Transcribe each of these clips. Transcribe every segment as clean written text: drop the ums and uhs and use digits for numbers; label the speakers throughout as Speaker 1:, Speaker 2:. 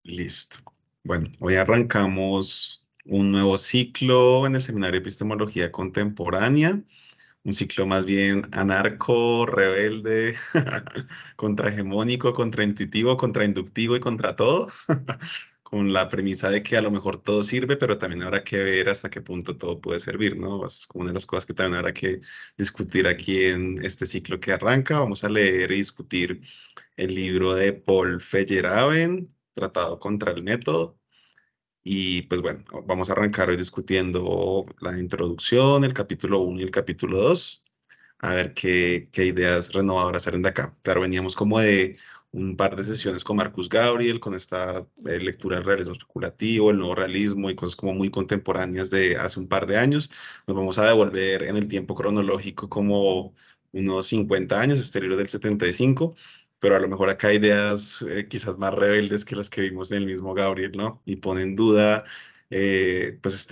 Speaker 1: Listo. Bueno, hoy arrancamos un nuevo ciclo en el Seminario de Epistemología Contemporánea, un ciclo más bien anarco, rebelde, contrahegemónico, contraintuitivo, contrainductivo y contra todo, con la premisa de que a lo mejor todo sirve, pero también habrá que ver hasta qué punto todo puede servir, ¿no? Es como una de las cosas que también habrá que discutir aquí en este ciclo que arranca. Vamos a leer y discutir el libro de Paul Feyerabend, Tratado contra el Método. Y pues bueno, vamos a arrancar hoy discutiendo la introducción, el capítulo 1 y el capítulo 2, a ver qué ideas renovadoras salen de acá. Claro, veníamos como de un par de sesiones con Marcus Gabriel, con esta lectura del realismo especulativo, el nuevo realismo y cosas como muy contemporáneas de hace un par de años. Nos vamos a devolver en el tiempo cronológico como unos 50 años, este libro del 75, pero a lo mejor acá hay ideas quizás más rebeldes que las que vimos en el mismo Gabriel, ¿no? Y pone en duda pues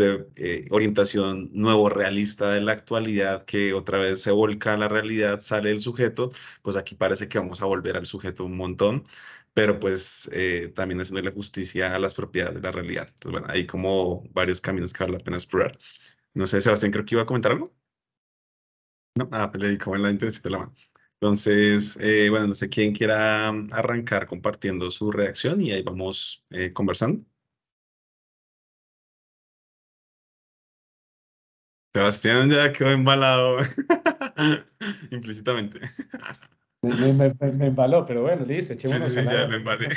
Speaker 1: orientación nuevo realista de la actualidad que otra vez se volca a la realidad, sale el sujeto, pues aquí parece que vamos a volver al sujeto un montón, pero pues también haciéndole justicia a las propiedades de la realidad. Entonces, bueno, hay como varios caminos que vale la pena explorar. No sé, Sebastián, creo que iba a comentar algo. No, pues le di como en la intención de la mano. Entonces, bueno, no sé quién quiera arrancar compartiendo su reacción y ahí vamos conversando. Sebastián ya quedó embalado implícitamente.
Speaker 2: Me embaló, pero bueno, listo,
Speaker 1: Sí, sí,
Speaker 2: echémonos a
Speaker 1: sí,
Speaker 2: la
Speaker 1: ya
Speaker 2: obra.
Speaker 1: lo embalé.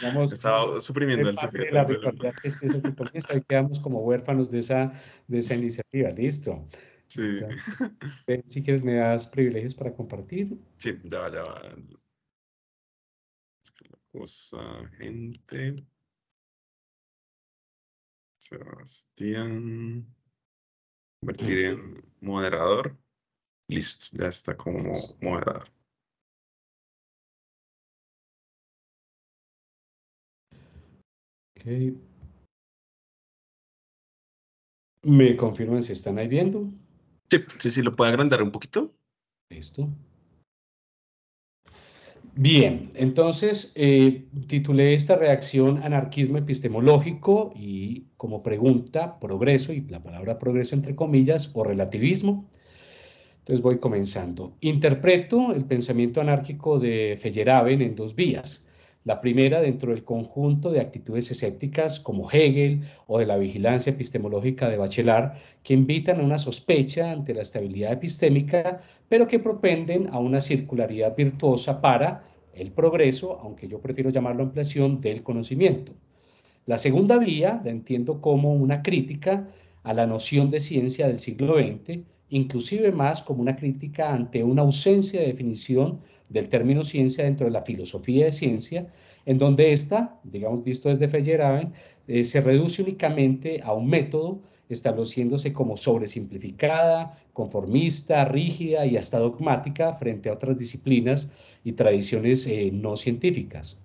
Speaker 2: Vamos,
Speaker 1: Estaba suprimiendo
Speaker 2: es
Speaker 1: el
Speaker 2: parte de
Speaker 1: sujeto,
Speaker 2: la
Speaker 1: pero
Speaker 2: ritualidad que es eso que comienza, y quedamos como huérfanos de esa iniciativa, listo.
Speaker 1: sí.
Speaker 2: Entonces, si quieres me das privilegios para compartir.
Speaker 1: Sí, ya va. Es que la cosa, gente. Sebastián. Convertir en moderador. Listo, ya está como moderador.
Speaker 2: Ok. Me confirman si están ahí viendo.
Speaker 1: Sí, sí, sí, lo puede agrandar un poquito.
Speaker 2: Listo. Bien, entonces titulé esta reacción anarquismo epistemológico y como pregunta, progreso, y la palabra progreso entre comillas, o relativismo. Entonces voy comenzando. Interpreto el pensamiento anárquico de Feyerabend en dos vías. La primera dentro del conjunto de actitudes escépticas como Hegel o de la vigilancia epistemológica de Bachelard, que invitan a una sospecha ante la estabilidad epistémica, pero que propenden a una circularidad virtuosa para el progreso, aunque yo prefiero llamarlo ampliación del conocimiento. La segunda vía la entiendo como una crítica a la noción de ciencia del siglo XX, inclusive más como una crítica ante una ausencia de definición del término ciencia dentro de la filosofía de ciencia, en donde esta, digamos, visto desde Feyerabend, se reduce únicamente a un método, estableciéndose como sobresimplificada, conformista, rígida y hasta dogmática frente a otras disciplinas y tradiciones no científicas.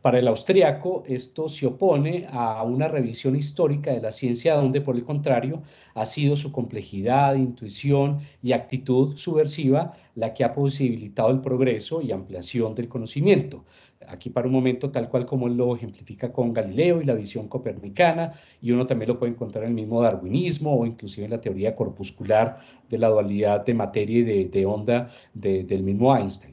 Speaker 2: Para el austriaco, esto se opone a una revisión histórica de la ciencia donde, por el contrario, ha sido su complejidad, intuición y actitud subversiva la que ha posibilitado el progreso y ampliación del conocimiento. Aquí para un momento, tal cual como él lo ejemplifica con Galileo y la visión copernicana, y uno también lo puede encontrar en el mismo darwinismo o inclusive en la teoría corpuscular de la dualidad de materia y de onda del mismo Einstein.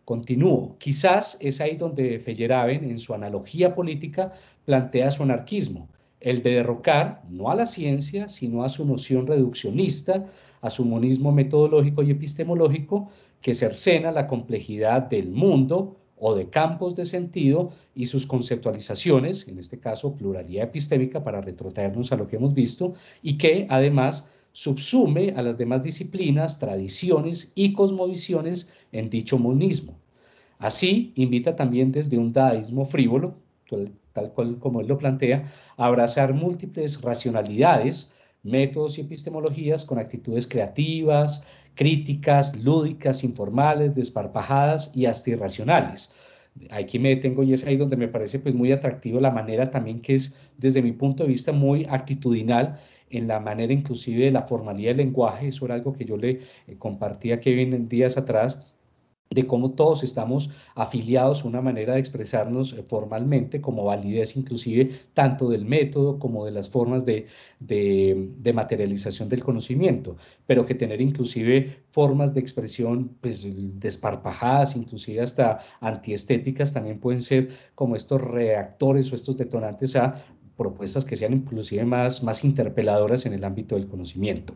Speaker 2: Continúo. Quizás es ahí donde Feyerabend, en su analogía política, plantea su anarquismo, el de derrocar no a la ciencia, sino a su noción reduccionista, a su monismo metodológico y epistemológico, que cercena la complejidad del mundo o de campos de sentido y sus conceptualizaciones, en este caso pluralidad epistémica para retrotraernos a lo que hemos visto, y que además subsume a las demás disciplinas, tradiciones y cosmovisiones en dicho monismo. Así, invita también desde un dadaísmo frívolo, tal cual como él lo plantea, a abrazar múltiples racionalidades, métodos y epistemologías con actitudes creativas, críticas, lúdicas, informales, desparpajadas y hasta irracionales. Aquí me detengo y es ahí donde me parece pues muy atractivo la manera también que es desde mi punto de vista muy actitudinal en la manera inclusive de la formalidad del lenguaje. Eso era algo que yo le compartía a Kevin días atrás, de cómo todos estamos afiliados a una manera de expresarnos formalmente, como validez inclusive tanto del método como de las formas de materialización del conocimiento, pero que tener inclusive formas de expresión pues desparpajadas, inclusive hasta antiestéticas, también pueden ser como estos reactores o estos detonantes a propuestas que sean inclusive más interpeladoras en el ámbito del conocimiento.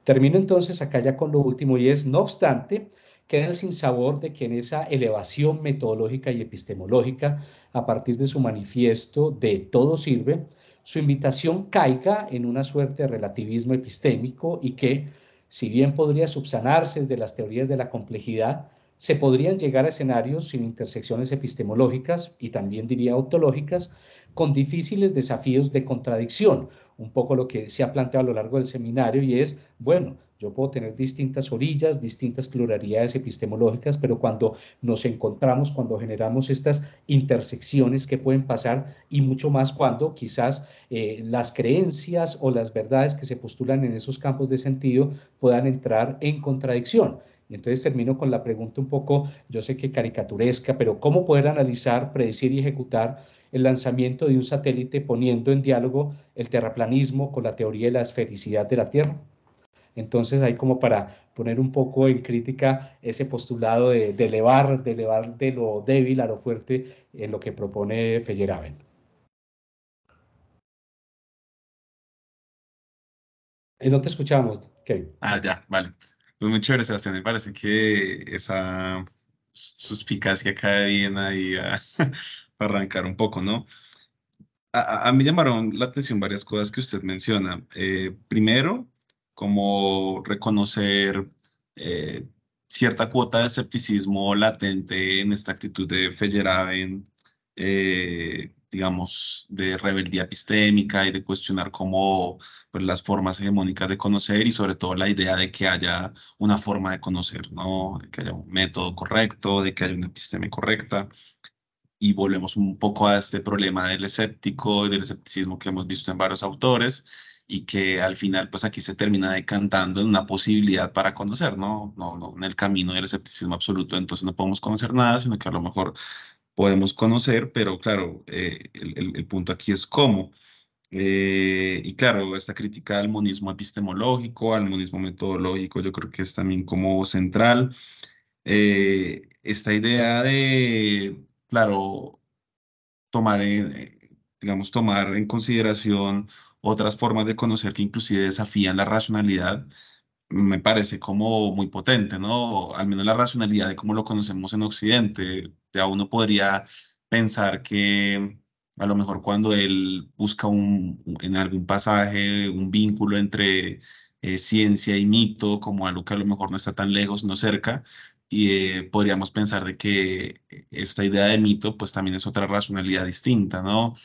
Speaker 2: Termino entonces acá ya con lo último y es, no obstante, queda el sinsabor de que en esa elevación metodológica y epistemológica, a partir de su manifiesto de todo sirve, su invitación caiga en una suerte de relativismo epistémico y que, si bien podría subsanarse desde las teorías de la complejidad, se podrían llegar a escenarios sin intersecciones epistemológicas y también diría ontológicas, con difíciles desafíos de contradicción, un poco lo que se ha planteado a lo largo del seminario y es, bueno, yo puedo tener distintas orillas, distintas pluralidades epistemológicas, pero cuando nos encontramos, cuando generamos estas intersecciones que pueden pasar y mucho más cuando quizás las creencias o las verdades que se postulan en esos campos de sentido puedan entrar en contradicción. Y entonces termino con la pregunta un poco, yo sé que caricaturesca, pero ¿cómo poder analizar, predecir y ejecutar el lanzamiento de un satélite poniendo en diálogo el terraplanismo con la teoría de la esfericidad de la Tierra? Entonces, hay como para poner un poco en crítica ese postulado de elevar de lo débil a lo fuerte en lo que propone Feyerabend. No te escuchamos, Kevin.
Speaker 1: Ah, ya, vale. Pues muy chévere, Sebastián. Me parece que esa suspicacia cae bien ahí para arrancar un poco, ¿no? A mí llamaron la atención varias cosas que usted menciona. Primero, como reconocer eh, cierta cuota de escepticismo latente en esta actitud de Feyerabend, digamos, de rebeldía epistémica y de cuestionar cómo pues, las formas hegemónicas de conocer y sobre todo la idea de que haya una forma de conocer, ¿no? De que haya un método correcto, de que haya una episteme correcta y volvemos un poco a este problema del escéptico y del escepticismo que hemos visto en varios autores y que al final pues aquí se termina decantando en una posibilidad para conocer, ¿no? No en el camino del escepticismo absoluto, entonces no podemos conocer nada, sino que a lo mejor podemos conocer, pero claro, el punto aquí es cómo. Y claro, esta crítica al monismo epistemológico, al monismo metodológico, yo creo que es también como central. Esta idea de, claro, tomar, digamos, tomar en consideración otras formas de conocer que inclusive desafían la racionalidad, me parece como muy potente, ¿no? Al menos la racionalidad de cómo lo conocemos en Occidente. Ya uno podría pensar que a lo mejor cuando él busca en algún pasaje un vínculo entre ciencia y mito, como algo que a lo mejor no está tan lejos, no cerca, y podríamos pensar de que esta idea de mito pues también es otra racionalidad distinta, ¿no?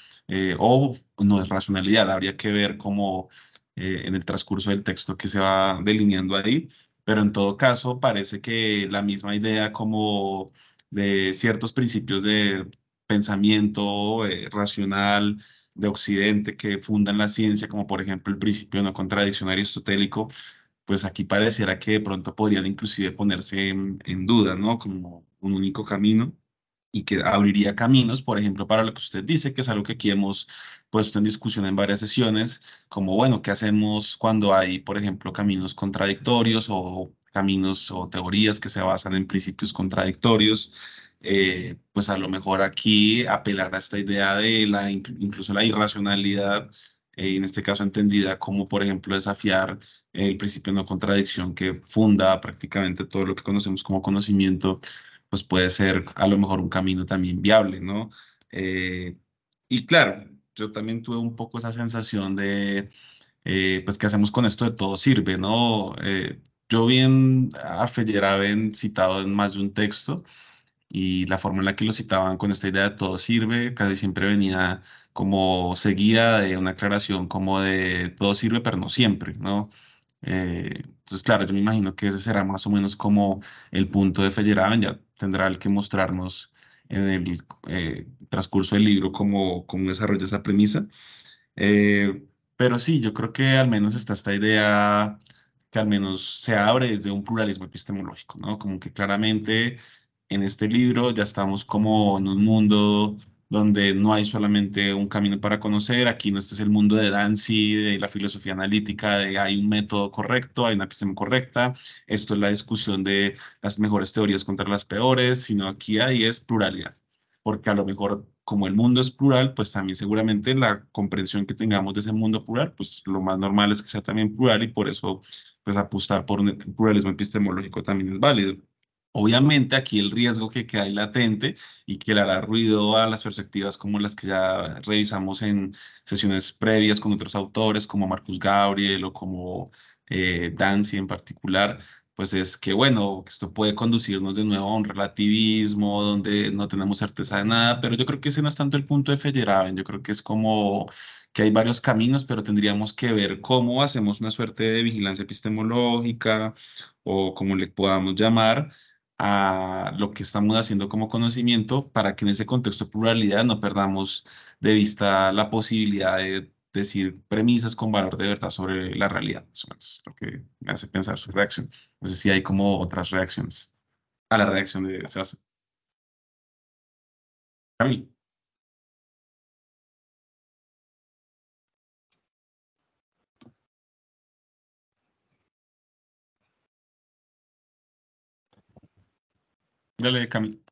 Speaker 1: O no es racionalidad, habría que ver cómo en el transcurso del texto que se va delineando ahí, pero en todo caso parece que la misma idea como de ciertos principios de pensamiento racional de Occidente que fundan la ciencia, como por ejemplo el principio de no contradicción aristotélico, pues aquí pareciera que de pronto podrían inclusive ponerse en duda, ¿no? Como un único camino y que abriría caminos, por ejemplo, para lo que usted dice, que es algo que aquí hemos puesto en discusión en varias sesiones, como, bueno, ¿qué hacemos cuando hay, por ejemplo, caminos contradictorios o caminos o teorías que se basan en principios contradictorios? Pues a lo mejor aquí apelar a esta idea de incluso la irracionalidad, en este caso entendida como, por ejemplo, desafiar el principio de no contradicción que funda prácticamente todo lo que conocemos como conocimiento, pues puede ser a lo mejor un camino también viable, ¿no? Eh, y claro, yo también tuve un poco esa sensación de, pues, ¿qué hacemos con esto de todo sirve, ¿no? Yo vi a Feyerabend citado en más de un texto y la forma en la que lo citaban con esta idea de todo sirve casi siempre venía como seguida de una aclaración como de todo sirve, pero no siempre, ¿no? Entonces, claro, yo me imagino que ese será más o menos como el punto de Feyerabend, ya tendrá el que mostrarnos en el transcurso del libro cómo desarrolla esa premisa. Pero sí, yo creo que al menos está esta idea que al menos se abre desde un pluralismo epistemológico, ¿no? Como que claramente en este libro ya estamos como en un mundo donde no hay solamente un camino para conocer, aquí no este es el mundo de Danzi, de la filosofía analítica, de hay un método correcto, hay una episteme correcta, esto es la discusión de las mejores teorías contra las peores, sino aquí hay es pluralidad, porque a lo mejor como el mundo es plural, pues también seguramente la comprensión que tengamos de ese mundo plural, pues lo más normal es que sea también plural y por eso pues apostar por un pluralismo epistemológico también es válido. Obviamente aquí el riesgo que queda ahí latente y que le hará ruido a las perspectivas como las que ya revisamos en sesiones previas con otros autores como Marcus Gabriel o como Dancy en particular, pues es que, bueno, que esto puede conducirnos de nuevo a un relativismo donde no tenemos certeza de nada, pero yo creo que ese no es tanto el punto de Feyerabend, yo creo que es como que hay varios caminos, pero tendríamos que ver cómo hacemos una suerte de vigilancia epistemológica o como le podamos llamar a lo que estamos haciendo como conocimiento para que en ese contexto de pluralidad no perdamos de vista la posibilidad de decir premisas con valor de verdad sobre la realidad. Eso es lo que me hace pensar su reacción. No sé si hay como otras reacciones a la reacción de Sebastián. Camil, dale, Camil.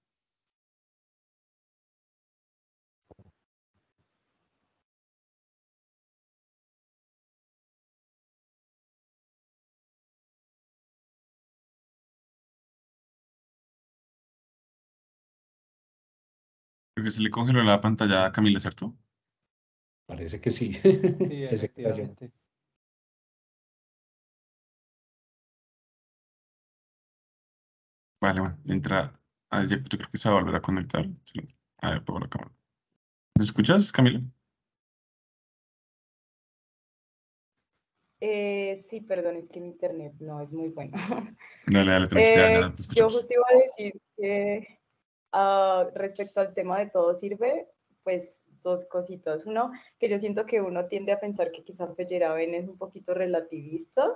Speaker 1: Creo que se le congeló la pantalla a Camila, ¿cierto?
Speaker 2: Parece que sí.
Speaker 3: Sí,
Speaker 2: Que se cayó.
Speaker 3: efectivamente.
Speaker 1: Vale, bueno, entra. Yo creo que se va a volver a conectar. Sí. A ver, por la cámara. ¿Me escuchas, Camila?
Speaker 4: Sí, perdón, es que mi internet no es muy bueno.
Speaker 1: Dale, dale, tranquila, ya te
Speaker 4: Yo
Speaker 1: escuchamos.
Speaker 4: justo iba a decir que respecto al tema de todo sirve, pues dos cositas. Uno, que yo siento que uno tiende a pensar que quizás Feyerabend es un poquito relativista,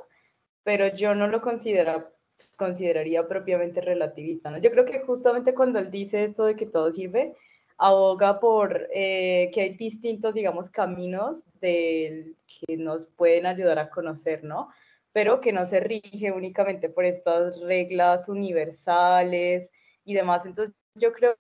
Speaker 4: pero yo no lo consideraría propiamente relativista, ¿no? Yo creo que justamente cuando él dice esto de que todo sirve, aboga por que hay distintos, digamos, caminos que nos pueden ayudar a conocer, ¿no? Pero que no se rige únicamente por estas reglas universales y demás. Entonces, yo creo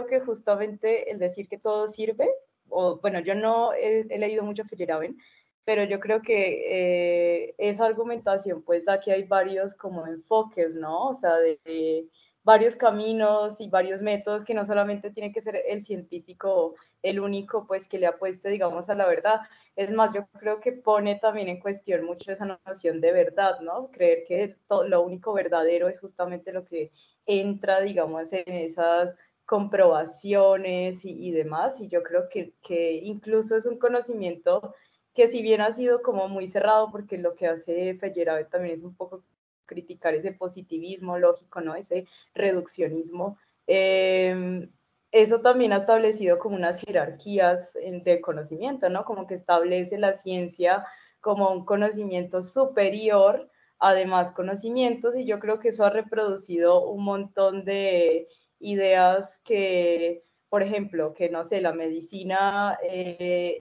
Speaker 4: que justamente el decir que todo sirve, o bueno, yo no he leído mucho Feyerabend, pero yo creo que esa argumentación pues da que hay varios como enfoques, ¿no? O sea, de varios caminos y varios métodos que no solamente tiene que ser el científico el único pues que le apueste, digamos, a la verdad. Es más, yo creo que pone también en cuestión mucho esa noción de verdad, ¿no? Creer que lo único verdadero es justamente lo que entra, digamos, en esas comprobaciones y demás. Y yo creo que incluso es un conocimiento que si bien ha sido como muy cerrado, porque lo que hace Feyerabend también es un poco criticar ese positivismo lógico, ¿no? Ese reduccionismo. Eso también ha establecido como unas jerarquías de conocimiento, ¿no? Como que establece la ciencia como un conocimiento superior a demás conocimientos y yo creo que eso ha reproducido un montón de ideas que por ejemplo, que no sé, la medicina,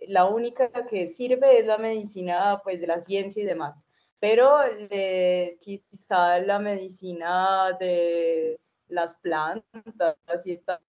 Speaker 4: la única que sirve es la medicina pues de la ciencia y demás, pero quizá la medicina de las plantas y esta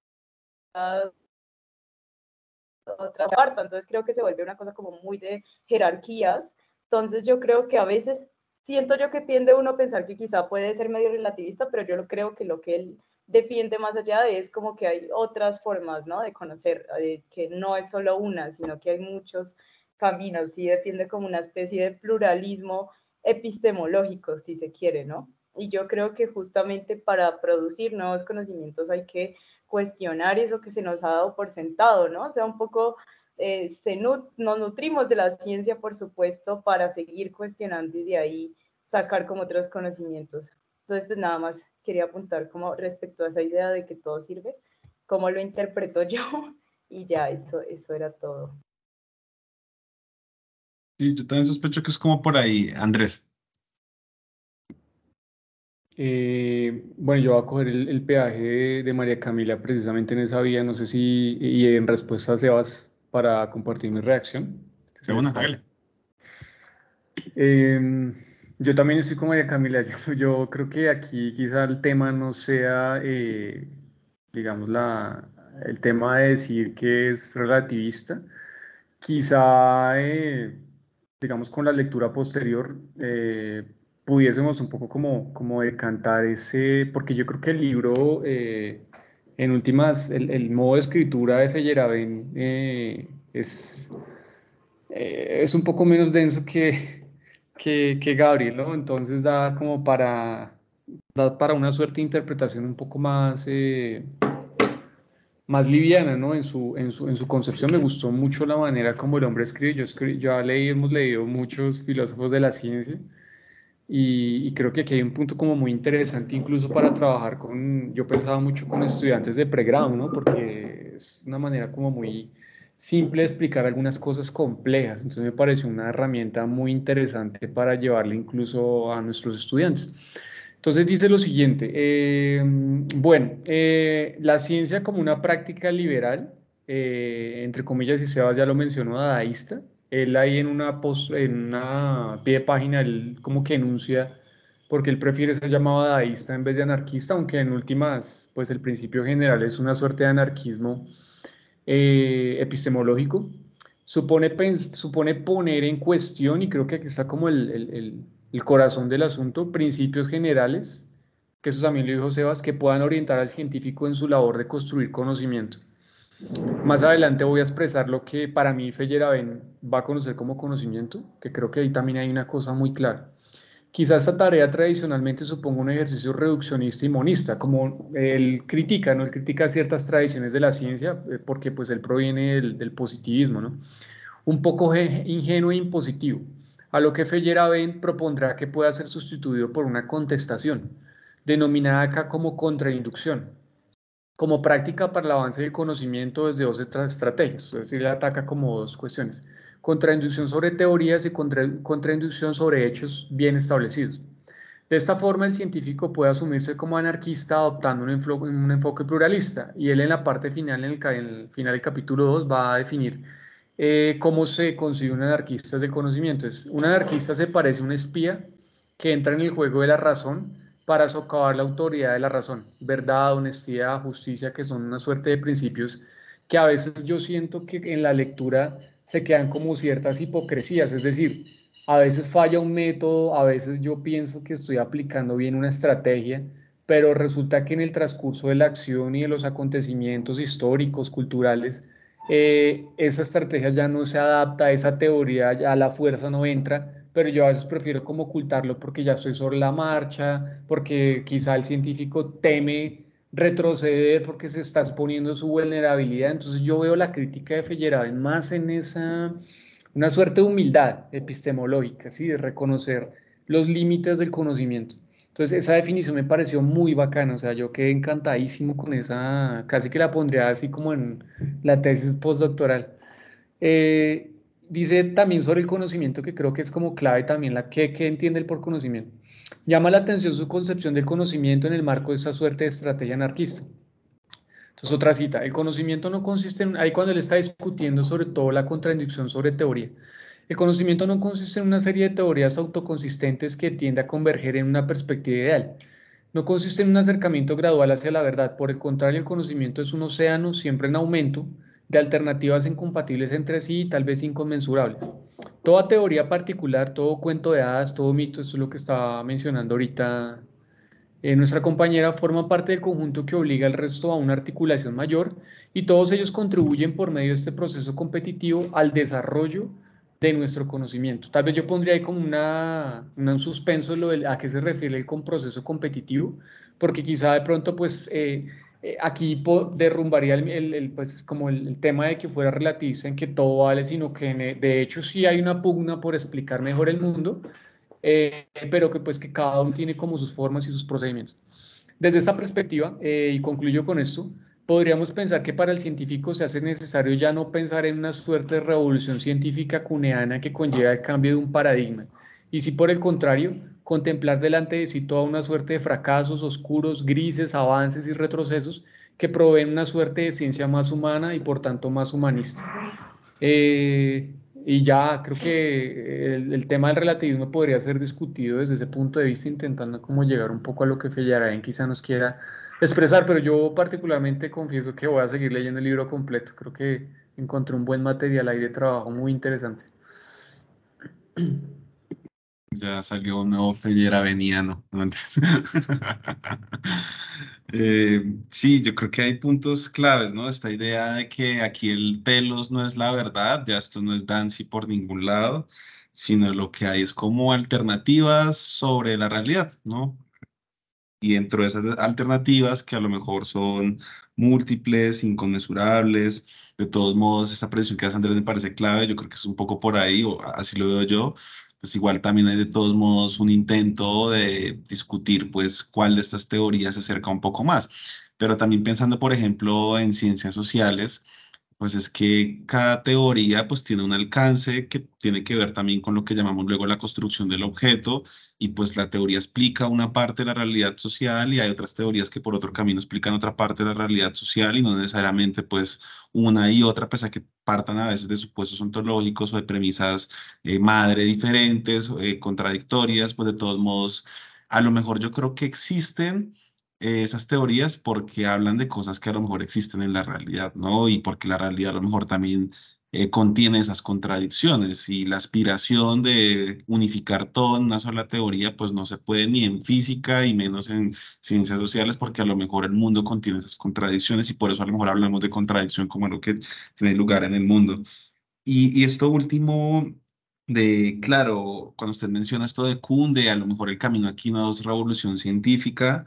Speaker 4: otra parte, entonces creo que se vuelve una cosa como muy de jerarquías, entonces yo creo que a veces siento yo que tiende uno a pensar que quizá puede ser medio relativista, pero yo creo que lo que él defiende más allá de es como que hay otras formas, ¿no? De conocer, que no es solo una, sino que hay muchos caminos, y defiende como una especie de pluralismo epistemológico, si se quiere, ¿no? Y yo creo que justamente para producir nuevos conocimientos hay que cuestionar eso que se nos ha dado por sentado, ¿no? O sea, un poco nos nutrimos de la ciencia, por supuesto, para seguir cuestionando y de ahí sacar como otros conocimientos. Entonces, pues nada más quería apuntar como respecto a esa idea de que todo sirve, cómo lo interpreto yo y ya, eso era todo.
Speaker 1: Sí, yo también sospecho que es como por ahí, Andrés.
Speaker 3: Bueno, yo voy a coger el peaje de María Camila precisamente en esa vía, no sé si, y en respuesta a Sebas para compartir mi reacción.
Speaker 1: De una, hágale.
Speaker 3: Yo también estoy con María Camila, yo creo que aquí quizá el tema no sea, digamos, el tema de decir que es relativista, quizá, digamos, con la lectura posterior pudiésemos un poco como decantar ese, porque yo creo que el libro, en últimas, el modo de escritura de Feyerabend es un poco menos denso que Gabriel, ¿no? Entonces da para una suerte de interpretación un poco más liviana, ¿no? En su concepción me gustó mucho la manera como el hombre escribe. Hemos leído muchos filósofos de la ciencia y creo que aquí hay un punto como muy interesante incluso para trabajar yo pensaba mucho con estudiantes de pregrado, ¿no? Porque es una manera como muy simple de explicar algunas cosas complejas. Entonces me pareció una herramienta muy interesante para llevarle incluso a nuestros estudiantes. Entonces dice lo siguiente, la ciencia como una práctica liberal, entre comillas, y Sebas ya lo mencionó, dadaísta. Él ahí en una pie de página, él como que enuncia porque él prefiere ser llamado dadaísta en vez de anarquista, aunque en últimas, pues el principio general es una suerte de anarquismo epistemológico. Supone poner en cuestión, y creo que aquí está como el corazón del asunto, principios generales, que eso también lo dijo Sebas, que puedan orientar al científico en su labor de construir conocimiento. Más adelante voy a expresar lo que para mí Feyerabend va a conocer como conocimiento, que creo que ahí también hay una cosa muy clara. Quizás esta tarea tradicionalmente suponga un ejercicio reduccionista y monista, como él critica, ¿no? Él critica ciertas tradiciones de la ciencia, porque pues él proviene del positivismo, ¿no? Un poco ingenuo e impositivo, a lo que Feyerabend propondrá que pueda ser sustituido por una contestación, denominada acá como contrainducción, como práctica para el avance del conocimiento desde dos estrategias, es decir, él ataca como dos cuestiones: contrainducción sobre teorías y contrainducción sobre hechos bien establecidos. De esta forma, el científico puede asumirse como anarquista adoptando un enfoque pluralista, y él en la parte final, en el final del capítulo 2, va a definir cómo se consigue un anarquista del conocimiento. Un anarquista se parece a un espía que entra en el juego de la razón para socavar la autoridad de la razón, verdad, honestidad, justicia, que son una suerte de principios que a veces yo siento que en la lectura se quedan como ciertas hipocresías, es decir, a veces falla un método, a veces yo pienso que estoy aplicando bien una estrategia, pero resulta que en el transcurso de la acción y de los acontecimientos históricos, culturales, esa estrategia ya no se adapta, esa teoría ya a la fuerza no entra, pero yo a veces prefiero como ocultarlo porque ya estoy sobre la marcha, porque quizá el científico teme retroceder porque se está exponiendo su vulnerabilidad. Entonces yo veo la crítica de Feyerabend más en una suerte de humildad epistemológica, ¿sí? De reconocer los límites del conocimiento. Entonces esa definición me pareció muy bacana, o sea, yo quedé encantadísimo con esa, casi que la pondría así como en la tesis postdoctoral. Eh, Dice también sobre el conocimiento, que creo que es como clave también que entiende él por conocimiento. Llama la atención su concepción del conocimiento en el marco de esa suerte de estrategia anarquista. Entonces, otra cita: el conocimiento no consiste ahí cuando él está discutiendo sobre todo la contradicción sobre teoría. El conocimiento no consiste en una serie de teorías autoconsistentes que tiende a converger en una perspectiva ideal. No consiste en un acercamiento gradual hacia la verdad. Por el contrario, el conocimiento es un océano siempre en aumento de alternativas incompatibles entre sí y tal vez inconmensurables. Toda teoría particular, todo cuento de hadas, todo mito, eso es lo que estaba mencionando ahorita nuestra compañera, forma parte del conjunto que obliga al resto a una articulación mayor, y todos ellos contribuyen por medio de este proceso competitivo al desarrollo de nuestro conocimiento. Tal vez yo pondría ahí como un suspenso a qué se refiere el con proceso competitivo, porque quizá de pronto pues aquí derrumbaría pues, como el tema de que fuera relativista en que todo vale, sino que de hecho sí hay una pugna por explicar mejor el mundo, pero que pues que cada uno tiene como sus formas y sus procedimientos. Desde esta perspectiva, y concluyo con esto, podríamos pensar que para el científico se hace necesario ya no pensar en una suerte de revolución científica cuneana que conlleva el cambio de un paradigma, y si por el contrario, contemplar delante de sí toda una suerte de fracasos oscuros, grises, avances y retrocesos que proveen una suerte de ciencia más humana y por tanto más humanista. Y ya creo que el tema del relativismo podría ser discutido desde ese punto de vista, intentando como llegar un poco a lo que Feyerabend quizá nos quiera expresar, pero yo particularmente confieso que voy a seguir leyendo el libro completo. Creo que encontré un buen material ahí de trabajo muy interesante.
Speaker 1: Ya salió un nuevo Feyerabeniano, ¿no? Mentiras. Sí, yo creo que hay puntos claves, ¿no? Esta idea de que aquí el telos no es la verdad, ya esto no es Dancy por ningún lado, sino lo que hay es como alternativas sobre la realidad, ¿no? Y dentro de esas alternativas, que a lo mejor son múltiples, inconmensurables, de todos modos, esa presión que hace Andrés me parece clave, yo creo que es un poco por ahí, o así lo veo yo, pues igual también hay de todos modos un intento de discutir, pues, cuál de estas teorías se acerca un poco más. Pero también pensando, por ejemplo, en ciencias sociales, pues es que cada teoría pues tiene un alcance que tiene que ver también con lo que llamamos luego la construcción del objeto y pues la teoría explica una parte de la realidad social y hay otras teorías que por otro camino explican otra parte de la realidad social y no necesariamente pues una y otra, pese a que partan a veces de supuestos ontológicos o de premisas madre diferentes, contradictorias, pues de todos modos, a lo mejor yo creo que existen esas teorías porque hablan de cosas que a lo mejor existen en la realidad, ¿no? Y porque la realidad a lo mejor también contiene esas contradicciones y la aspiración de unificar todo en una sola teoría, pues no se puede ni en física y menos en ciencias sociales, porque a lo mejor el mundo contiene esas contradicciones y por eso a lo mejor hablamos de contradicción como algo que tiene lugar en el mundo. Y esto último de, claro, cuando usted menciona esto de Kuhn, de a lo mejor el camino aquí no es revolución científica,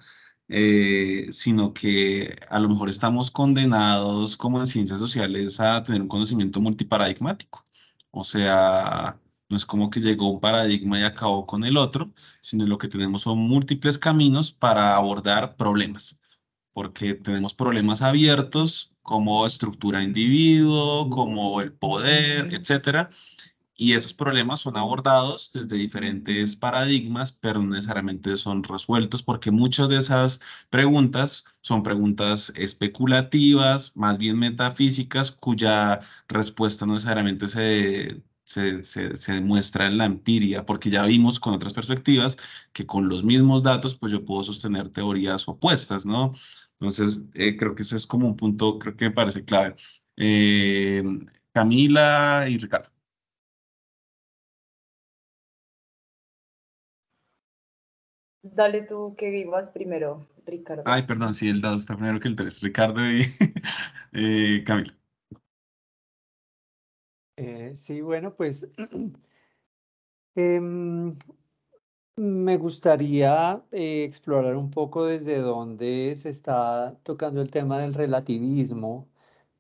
Speaker 1: sino que a lo mejor estamos condenados como en ciencias sociales a tener un conocimiento multiparadigmático. O sea, no es como que llegó un paradigma y acabó con el otro, sino lo que tenemos son múltiples caminos para abordar problemas porque tenemos problemas abiertos como estructura de individuo, como el poder, etcétera. Y esos problemas son abordados desde diferentes paradigmas, pero no necesariamente son resueltos porque muchas de esas preguntas son preguntas especulativas, más bien metafísicas, cuya respuesta no necesariamente se demuestra en la empiria, porque ya vimos con otras perspectivas que con los mismos datos, pues yo puedo sostener teorías opuestas, ¿no? Entonces, creo que ese es como un punto, creo que me parece clave. Eh, Camila y Ricardo.
Speaker 4: Dale tú que vivas primero, Ricardo.
Speaker 1: Ay, perdón, sí, el 2 fue primero que el 3. Ricardo y Camilo.
Speaker 5: Sí, bueno, pues em, me gustaría explorar un poco desde dónde se está tocando el tema del relativismo.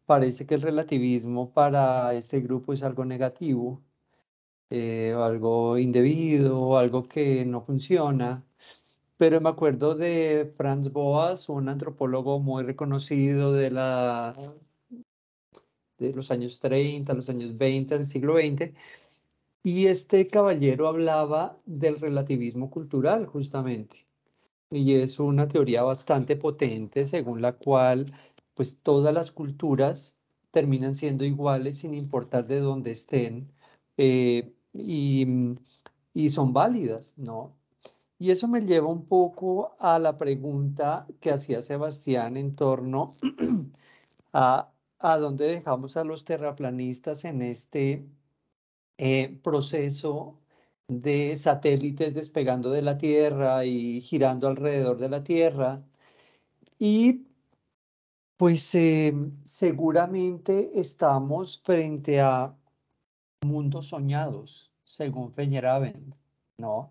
Speaker 5: Parece que el relativismo para este grupo es algo negativo, o algo indebido, algo que no funciona. Pero me acuerdo de Franz Boas, un antropólogo muy reconocido de los años 30, los años 20 del siglo XX. Y este caballero hablaba del relativismo cultural, justamente. Y es una teoría bastante potente según la cual, pues todas las culturas terminan siendo iguales sin importar de dónde estén, y son válidas, ¿no? Y eso me lleva un poco a la pregunta que hacía Sebastián en torno a, a dónde dejamos a los terraplanistas en este proceso de satélites despegando de la Tierra y girando alrededor de la Tierra. Y pues seguramente estamos frente a mundos soñados, según Feyerabend, ¿no?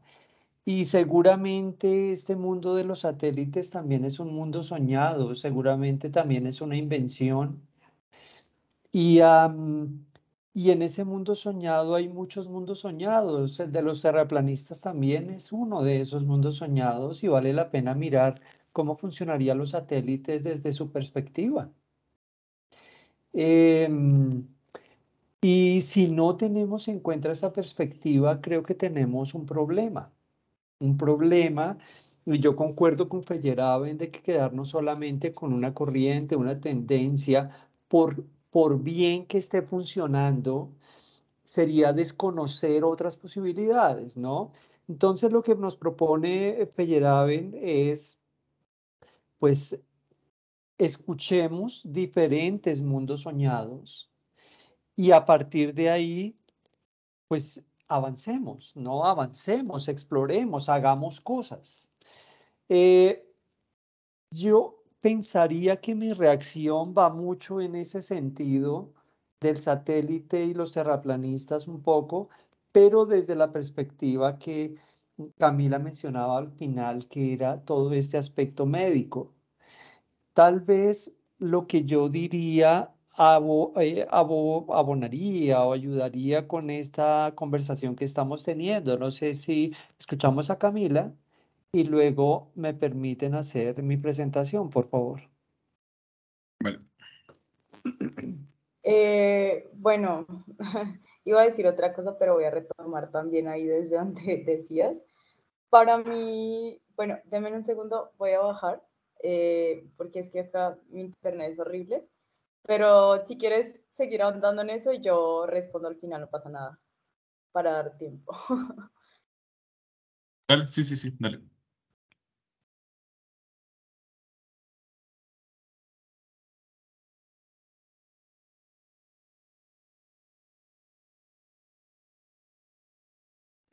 Speaker 5: Y seguramente este mundo de los satélites también es un mundo soñado, seguramente también es una invención. Y, y en ese mundo soñado hay muchos mundos soñados. El de los terraplanistas también es uno de esos mundos soñados y vale la pena mirar cómo funcionarían los satélites desde su perspectiva. Em, y si no tenemos en cuenta esa perspectiva, creo que tenemos un problema. un problema. Y yo concuerdo con Feyerabend de que quedarnos solamente con una corriente, una tendencia, por bien que esté funcionando, sería desconocer otras posibilidades, ¿no? Entonces lo que nos propone Feyerabend es, pues, escuchemos diferentes mundos soñados y a partir de ahí, pues, avancemos, ¿no? Avancemos, exploremos, hagamos cosas. Yo pensaría que mi reacción va mucho en ese sentido del satélite y los terraplanistas un poco, pero desde la perspectiva que Camila mencionaba al final, que era todo este aspecto médico. Tal vez lo que yo diría abonaría o ayudaría con esta conversación que estamos teniendo. No sé si escuchamos a Camila y luego me permiten hacer mi presentación, por favor.
Speaker 1: Vale.
Speaker 4: Bueno, iba a decir otra cosa, pero voy a retomar también ahí desde donde decías. Para mí, bueno, denme un segundo, voy a bajar, porque es que acá mi internet es horrible. Pero si quieres seguir ahondando en eso, yo respondo al final, no pasa nada, para dar tiempo.
Speaker 1: Dale, sí, sí, sí, dale.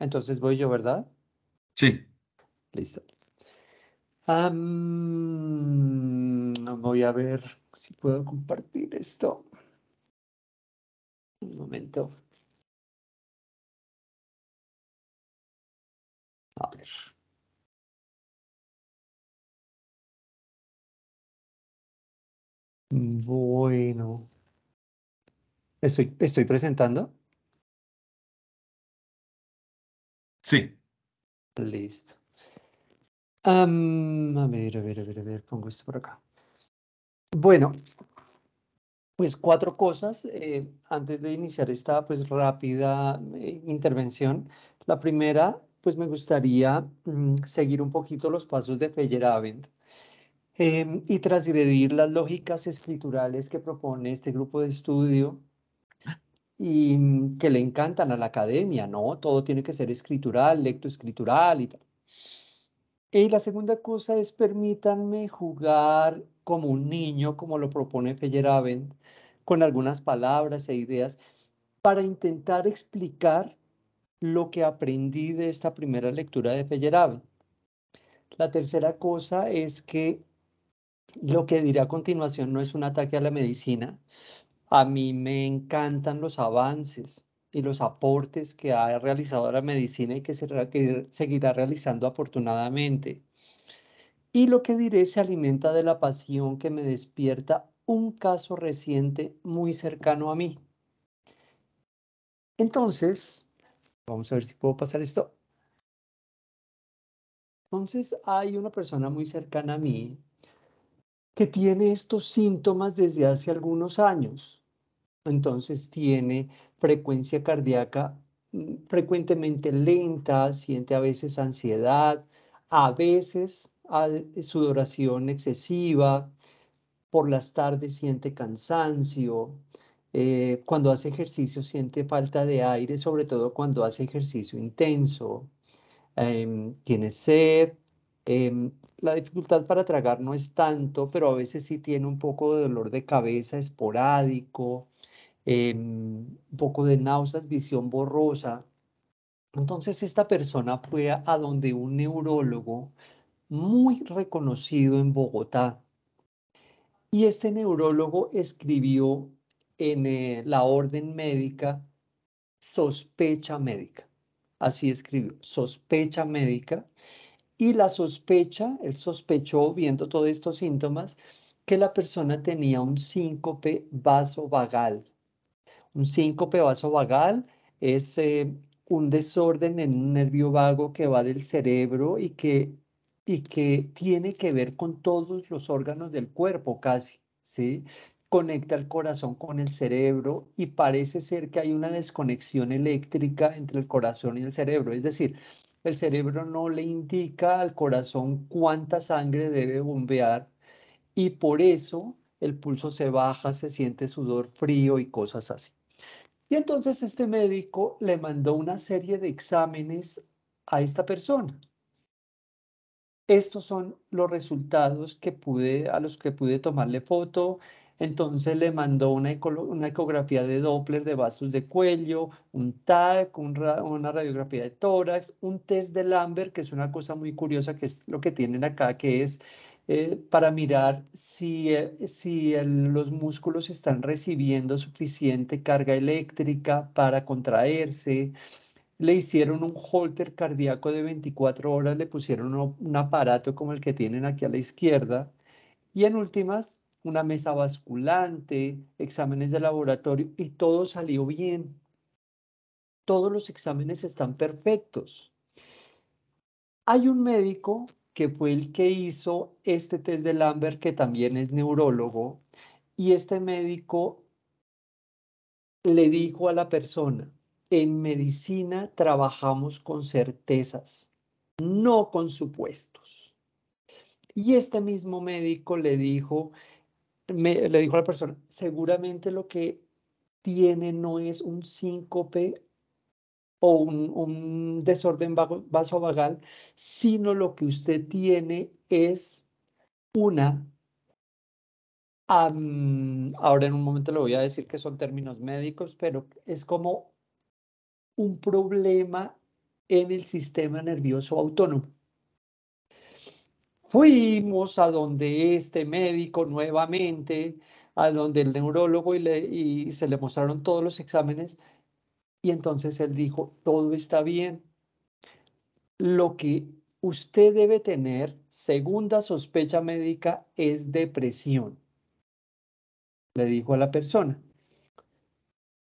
Speaker 5: Entonces voy yo, ¿verdad?
Speaker 1: Sí.
Speaker 5: Listo. Voy a ver si puedo compartir esto. Un momento. A ver. Bueno. ¿Estoy presentando?
Speaker 1: Sí.
Speaker 5: Listo. A ver, pongo esto por acá. Bueno, pues 4 cosas antes de iniciar esta pues rápida intervención. La primera, pues me gustaría seguir un poquito los pasos de Feyerabend y transgredir las lógicas escriturales que propone este grupo de estudio y que le encantan a la academia, ¿no? Todo tiene que ser escritural, lectoescritural y tal. Y la segunda cosa es permítanme jugar como un niño, como lo propone Feyerabend, con algunas palabras e ideas para intentar explicar lo que aprendí de esta primera lectura de Feyerabend. La tercera cosa es que lo que diré a continuación no es un ataque a la medicina. A mí me encantan los avances y los aportes que ha realizado la medicina y que seguirá realizando afortunadamente. Y lo que diré se alimenta de la pasión que me despierta un caso reciente muy cercano a mí. Entonces, vamos a ver si puedo pasar esto. Entonces, hay una persona muy cercana a mí que tiene estos síntomas desde hace algunos años. Entonces, tiene frecuencia cardíaca frecuentemente lenta, siente a veces ansiedad, a veces sudoración excesiva. Por las tardes siente cansancio, cuando hace ejercicio siente falta de aire, sobre todo cuando hace ejercicio intenso, tiene sed, la dificultad para tragar no es tanto, pero a veces sí tiene un poco de dolor de cabeza esporádico, un poco de náuseas, visión borrosa. Entonces esta persona fue a donde un neurólogo muy reconocido en Bogotá. Y este neurólogo escribió en la orden médica sospecha médica. Así escribió, sospecha médica. Y la sospecha, él sospechó, viendo todos estos síntomas, que la persona tenía un síncope vasovagal. Un síncope vasovagal es un desorden en un nervio vago que va del cerebro y que tiene que ver con todos los órganos del cuerpo casi, ¿sí? Conecta el corazón con el cerebro y parece ser que hay una desconexión eléctrica entre el corazón y el cerebro. Es decir, el cerebro no le indica al corazón cuánta sangre debe bombear y por eso el pulso se baja, se siente sudor frío y cosas así. Y entonces este médico le mandó una serie de exámenes a esta persona. Estos son los resultados a los que pude tomarle foto. Entonces le mandó una ecografía de Doppler de vasos de cuello, un TAC, una radiografía de tórax, un test de Lambert, que es una cosa muy curiosa, que es lo que tienen acá, que es para mirar si los músculos están recibiendo suficiente carga eléctrica para contraerse. Le hicieron un holter cardíaco de 24 horas, le pusieron un aparato como el que tienen aquí a la izquierda y en últimas una mesa basculante, exámenes de laboratorio y todo salió bien. Todos los exámenes están perfectos. Hay un médico que fue el que hizo este test de Lambert, que también es neurólogo, y este médico le dijo a la persona: en medicina trabajamos con certezas, no con supuestos. Y este mismo médico le dijo a la persona: seguramente lo que tiene no es un síncope o un desorden vasovagal, sino lo que usted tiene es una, ahora en un momento le voy a decir que son términos médicos, pero es como un problema en el sistema nervioso autónomo. Fuimos a donde este médico nuevamente, a donde el neurólogo y se le mostraron todos los exámenes y entonces él dijo: todo está bien. Lo que usted debe tener, segunda sospecha médica, es depresión, le dijo a la persona.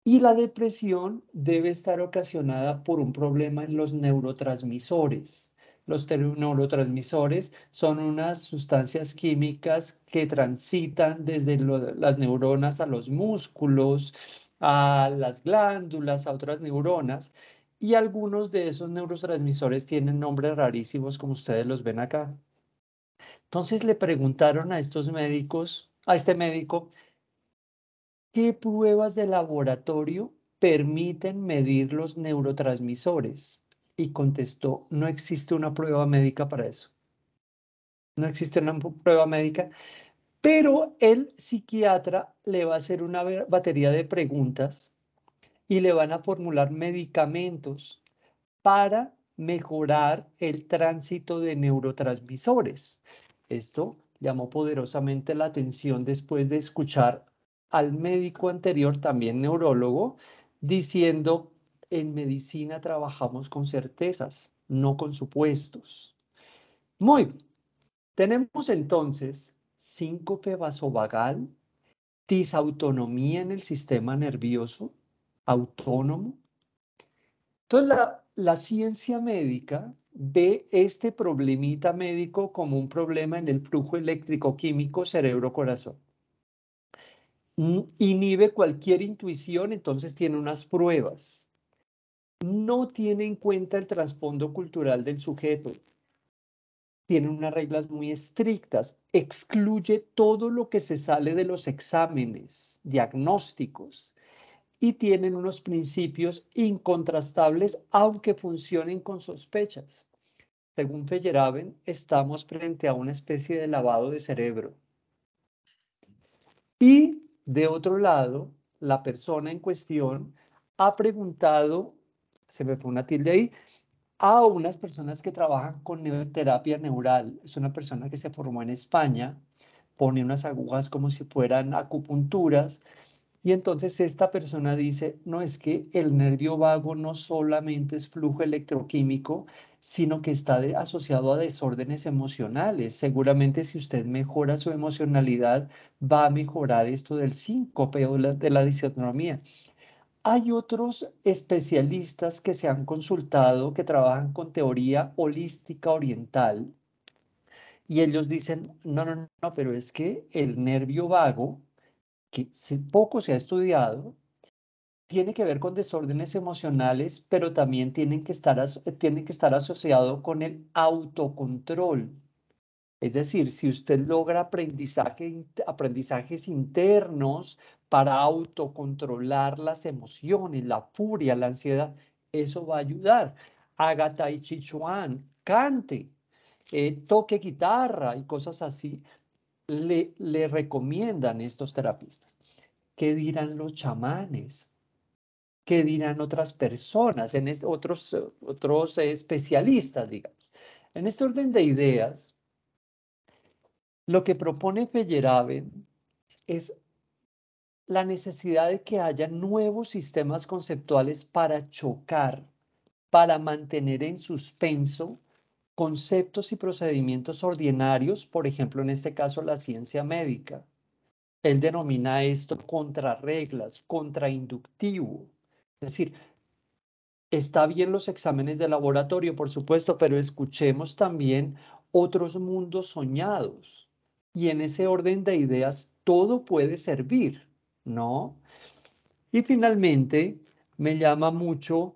Speaker 5: Y la depresión debe estar ocasionada por un problema en los neurotransmisores. Los neurotransmisores son unas sustancias químicas que transitan desde las neuronas a los músculos, a las glándulas, a otras neuronas. Y algunos de esos neurotransmisores tienen nombres rarísimos, como ustedes los ven acá. Entonces le preguntaron a estos médicos, a este médico: ¿qué pruebas de laboratorio permiten medir los neurotransmisores? Y contestó: no existe una prueba médica para eso. No existe una prueba médica, pero el psiquiatra le va a hacer una batería de preguntas y le van a formular medicamentos para mejorar el tránsito de neurotransmisores. Esto llamó poderosamente la atención después de escuchar al médico anterior, también neurólogo, diciendo: en medicina trabajamos con certezas, no con supuestos. Muy bien. Tenemos entonces síncope vasovagal, disautonomía en el sistema nervioso autónomo. Entonces, la ciencia médica ve este problemita médico como un problema en el flujo eléctrico químico cerebro-corazón. Inhibe cualquier intuición, entonces tiene unas pruebas. No tiene en cuenta el trasfondo cultural del sujeto. Tiene unas reglas muy estrictas. Excluye todo lo que se sale de los exámenes diagnósticos. Y tienen unos principios incontrastables, aunque funcionen con sospechas. Según Feyerabend, estamos frente a una especie de lavado de cerebro. Y de otro lado, la persona en cuestión ha preguntado, se me fue una tilde ahí, a unas personas que trabajan con terapia neural. Es una persona que se formó en España, pone unas agujas como si fueran acupunturas. Y entonces esta persona dice: no, es que el nervio vago no solamente es flujo electroquímico, sino que está asociado a desórdenes emocionales. Seguramente si usted mejora su emocionalidad, va a mejorar esto del síncope o de la disautonomía. Hay otros especialistas que se han consultado, que trabajan con teoría holística oriental, y ellos dicen: no, no, no, pero es que el nervio vago, que poco se ha estudiado, tiene que ver con desórdenes emocionales, pero también tienen que estar asociado con el autocontrol. Es decir, si usted logra aprendizajes internos para autocontrolar las emociones, la furia, la ansiedad, eso va a ayudar. Haga Tai Chi Chuan, cante, toque guitarra y cosas así. Le recomiendan estos terapistas. ¿Qué dirán los chamanes? ¿Qué dirán otras personas, otros especialistas, digamos? En este orden de ideas, lo que propone Feyerabend es la necesidad de que haya nuevos sistemas conceptuales para chocar, para mantener en suspenso conceptos y procedimientos ordinarios, por ejemplo, en este caso, la ciencia médica. Él denomina esto contrarreglas, contrainductivo. Es decir, está bien los exámenes de laboratorio, por supuesto, pero escuchemos también otros mundos soñados. Y en ese orden de ideas, todo puede servir, ¿no? Y finalmente, me llama mucho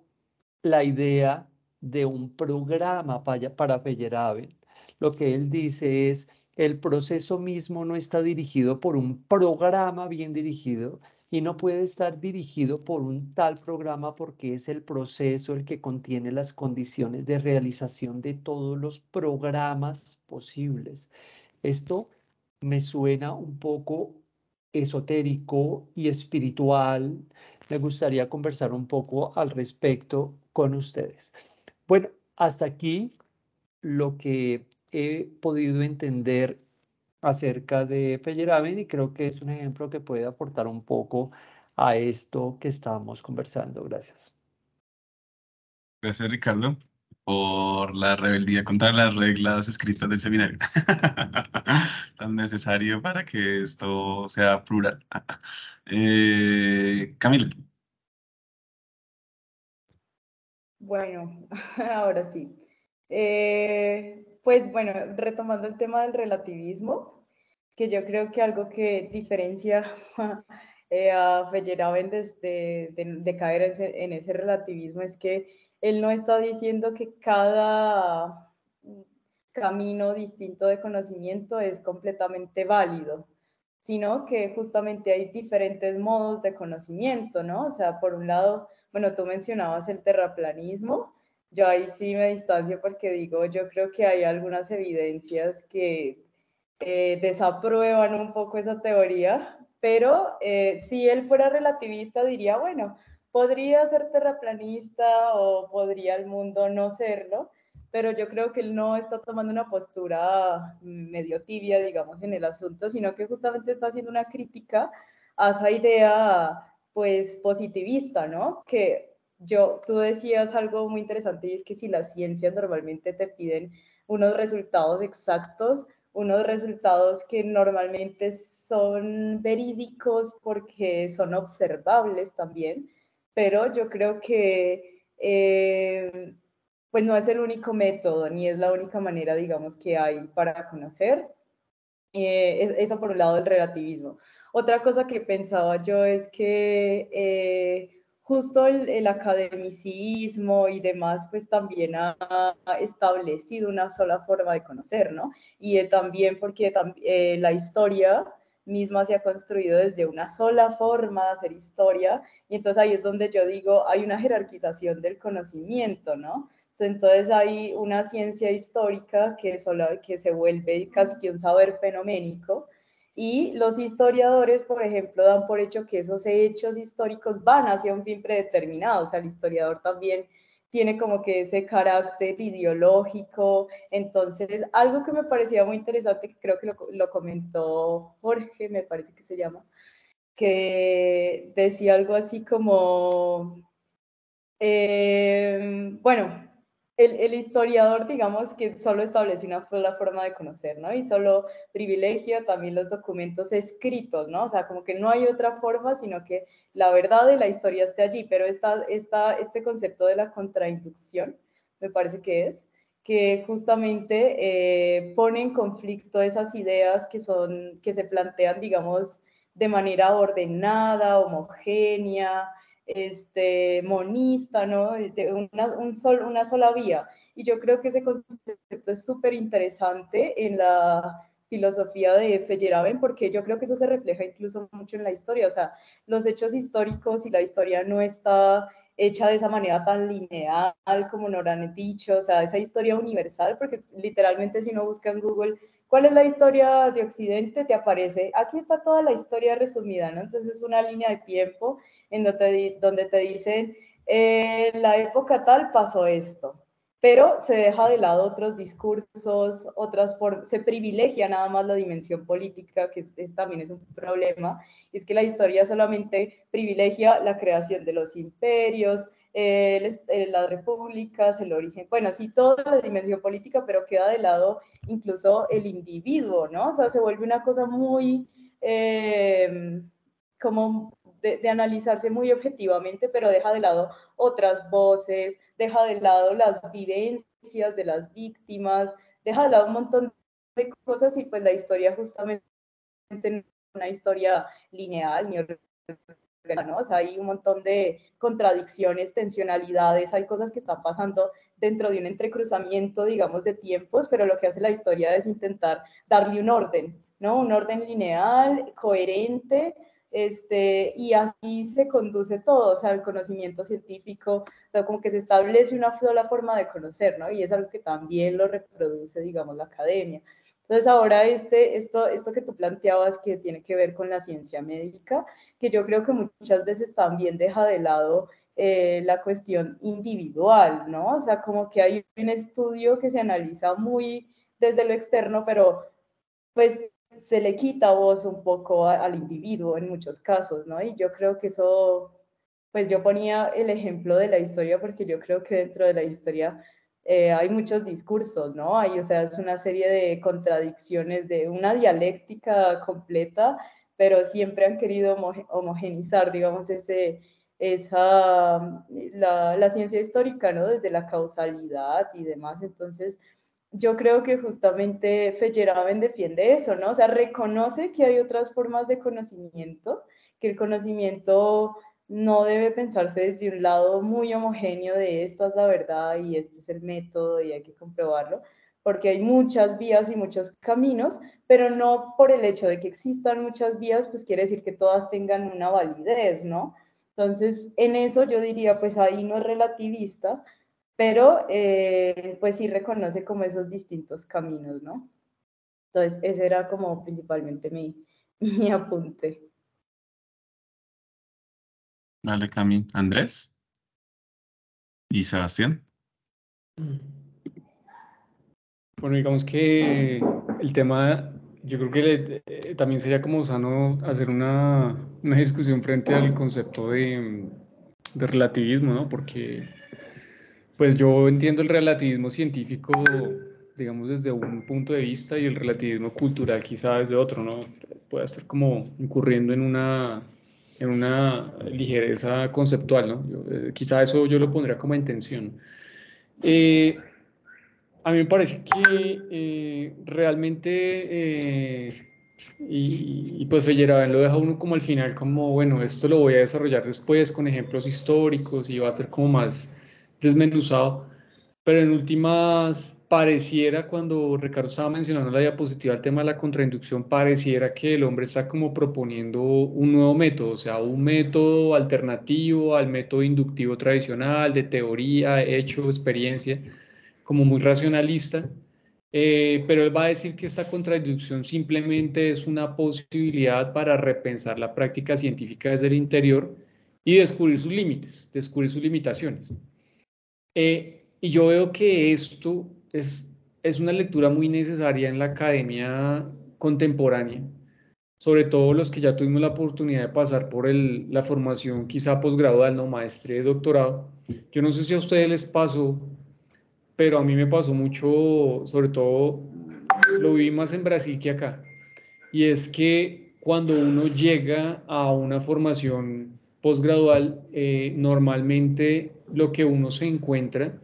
Speaker 5: la idea de un programa para Feyerabend. Lo que él dice es, el proceso mismo no está dirigido por un programa bien dirigido y no puede estar dirigido por un tal programa porque es el proceso el que contiene las condiciones de realización de todos los programas posibles. Esto me suena un poco esotérico y espiritual. Me gustaría conversar un poco al respecto con ustedes. Bueno, hasta aquí lo que he podido entender acerca de Feyerabend y creo que es un ejemplo que puede aportar un poco a esto que estamos conversando. Gracias.
Speaker 1: Gracias, Ricardo, por la rebeldía contra las reglas escritas del seminario. Tan necesario para que esto sea plural. Camilo.
Speaker 4: Bueno, ahora sí. Pues bueno, retomando el tema del relativismo, que yo creo que algo que diferencia a Feyerabend de caer en ese relativismo es que él no está diciendo que cada camino distinto de conocimiento es completamente válido, sino que justamente hay diferentes modos de conocimiento, ¿no? O sea, por un lado, bueno, tú mencionabas el terraplanismo, yo ahí sí me distancio porque digo, yo creo que hay algunas evidencias que desaprueban un poco esa teoría, pero si él fuera relativista diría, bueno, podría ser terraplanista o podría el mundo no serlo, pero yo creo que él no está tomando una postura medio tibia, digamos, en el asunto, sino que justamente está haciendo una crítica a esa idea, pues, positivista, ¿no? Que tú decías algo muy interesante y es que si las ciencias normalmente te piden unos resultados exactos, unos resultados que normalmente son verídicos porque son observables también, pero yo creo que pues no es el único método ni es la única manera, digamos, que hay para conocer. Eso por un lado del relativismo. Otra cosa que pensaba yo es que justo el academicismo y demás, pues también ha establecido una sola forma de conocer, ¿no? Y también porque la historia misma se ha construido desde una sola forma de hacer historia, y entonces ahí es donde yo digo, hay una jerarquización del conocimiento, ¿no? Entonces hay una ciencia histórica que se vuelve casi que un saber fenoménico y los historiadores, por ejemplo, dan por hecho que esos hechos históricos van hacia un fin predeterminado. O sea, el historiador también tiene como que ese carácter ideológico. Entonces, algo que me parecía muy interesante, que creo que lo comentó Jorge, me parece que se llama, que decía algo así como bueno, el historiador, digamos que solo establece una sola forma de conocer, ¿no? Y solo privilegia también los documentos escritos, ¿no? O sea, como que no hay otra forma, sino que la verdad de la historia esté allí, pero este concepto de la contrainducción, me parece que justamente pone en conflicto esas ideas que se plantean, digamos, de manera ordenada, homogénea, monista, ¿no? De una sola vía. Y yo creo que ese concepto es súper interesante en la filosofía de Feyerabend, porque yo creo que eso se refleja incluso mucho en la historia, o sea, los hechos históricos y la historia no está hecha de esa manera tan lineal como nos han dicho, o sea, esa historia universal, porque literalmente si uno busca en Google cuál es la historia de Occidente, te aparece, aquí está toda la historia resumida, ¿no? Entonces es una línea de tiempo en donde te dicen, en la época tal pasó esto, pero se deja de lado otros discursos, otras formas, se privilegia nada más la dimensión política, que también es un problema, y es que la historia solamente privilegia la creación de los imperios, las repúblicas, el origen, bueno, sí, toda la dimensión política, pero queda de lado incluso el individuo, ¿no? O sea, se vuelve una cosa muy, como de analizarse muy objetivamente, pero deja de lado otras voces, deja de lado las vivencias de las víctimas, deja de lado un montón de cosas y pues la historia justamente no es una historia lineal ni ordenada, ¿no? O sea, hay un montón de contradicciones, tensionalidades, hay cosas que están pasando dentro de un entrecruzamiento, digamos, de tiempos, pero lo que hace la historia es intentar darle un orden, ¿no? Un orden lineal, coherente, y así se conduce todo, o sea, el conocimiento científico, o sea, como que se establece una sola forma de conocer, ¿no? Y es algo que también lo reproduce, digamos, la academia. Entonces ahora esto que tú planteabas que tiene que ver con la ciencia médica, que yo creo que muchas veces también deja de lado la cuestión individual, ¿no? O sea, como que hay un estudio que se analiza muy desde lo externo, pero pues se le quita voz un poco al individuo en muchos casos, ¿no? Y yo creo que eso, pues yo ponía el ejemplo de la historia porque yo creo que dentro de la historia hay muchos discursos, ¿no? Hay, o sea, es una serie de contradicciones, de una dialéctica completa, pero siempre han querido homogenizar, digamos, la ciencia histórica, ¿no? Desde la causalidad y demás. Entonces, yo creo que justamente Feyerabend defiende eso, ¿no? O sea, reconoce que hay otras formas de conocimiento, que el conocimiento no debe pensarse desde un lado muy homogéneo de esta es la verdad y este es el método y hay que comprobarlo, porque hay muchas vías y muchos caminos, pero no por el hecho de que existan muchas vías, pues quiere decir que todas tengan una validez, ¿no? Entonces, en eso yo diría, pues ahí no es relativista, pero pues sí reconoce como esos distintos caminos, ¿no? Entonces, ese era como principalmente mi apunte.
Speaker 1: Dale, Cami. Andrés y Sebastián.
Speaker 3: Bueno, digamos que el tema, yo creo que también sería como sano hacer una discusión frente al concepto de relativismo, ¿no? Porque pues yo entiendo el relativismo científico, digamos, desde un punto de vista y el relativismo cultural quizá desde otro, ¿no? Puede estar como incurriendo en una ligereza conceptual, ¿no? Quizá eso yo lo pondría como en tensión. A mí me parece que realmente, y pues Feyerabend lo deja uno como al final, como bueno, esto lo voy a desarrollar después con ejemplos históricos y va a ser como más desmenuzado, pero en últimas pareciera, cuando Ricardo estaba mencionando la diapositiva, el tema de la contrainducción, pareciera que el hombre está como proponiendo un nuevo método, o sea, un método alternativo al método inductivo tradicional de teoría, hecho, experiencia, como muy racionalista, pero él va a decir que esta contradicción simplemente es una posibilidad para repensar la práctica científica desde el interior y descubrir sus límites, descubrir sus limitaciones. Y yo veo que esto es una lectura muy necesaria en la academia contemporánea, sobre todo los que ya tuvimos la oportunidad de pasar por la formación quizá posgradual, no maestría y doctorado. Yo no sé si a ustedes les pasó, pero a mí me pasó mucho, sobre todo lo viví más en Brasil que acá, y es que cuando uno llega a una formación posgradual, normalmente lo que uno se encuentra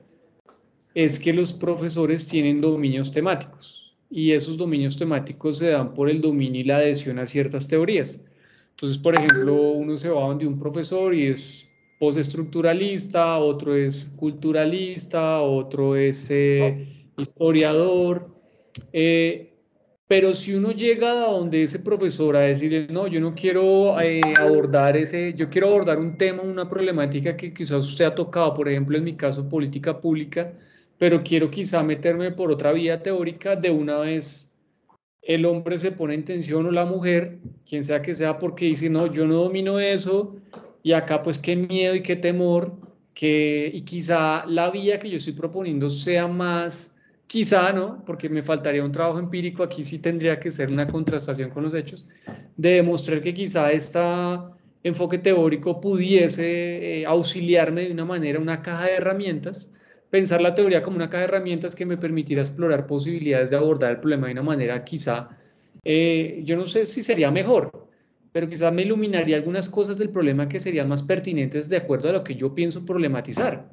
Speaker 3: es que los profesores tienen dominios temáticos, y esos dominios temáticos se dan por el dominio y la adhesión a ciertas teorías. Entonces, por ejemplo, uno se va donde un profesor y es postestructuralista, otro es culturalista, otro es historiador. Pero si uno llega a donde ese profesor a decirle, no, yo no quiero abordar yo quiero abordar un tema, una problemática que quizás usted ha tocado, por ejemplo, en mi caso, política pública, pero quiero quizá meterme por otra vía teórica, de una vez el hombre se pone en tensión o la mujer, quien sea que sea, porque dice, no, yo no domino eso, y acá pues qué miedo y qué temor, y quizá la vía que yo estoy proponiendo sea más, quizá, ¿no? Porque me faltaría un trabajo empírico, aquí sí tendría que ser una contrastación con los hechos, de demostrar que quizá este enfoque teórico pudiese auxiliarme de una manera, una caja de herramientas, pensar la teoría como una caja de herramientas que me permitiera explorar posibilidades de abordar el problema de una manera quizá, yo no sé si sería mejor, pero quizás me iluminaría algunas cosas del problema que serían más pertinentes de acuerdo a lo que yo pienso problematizar.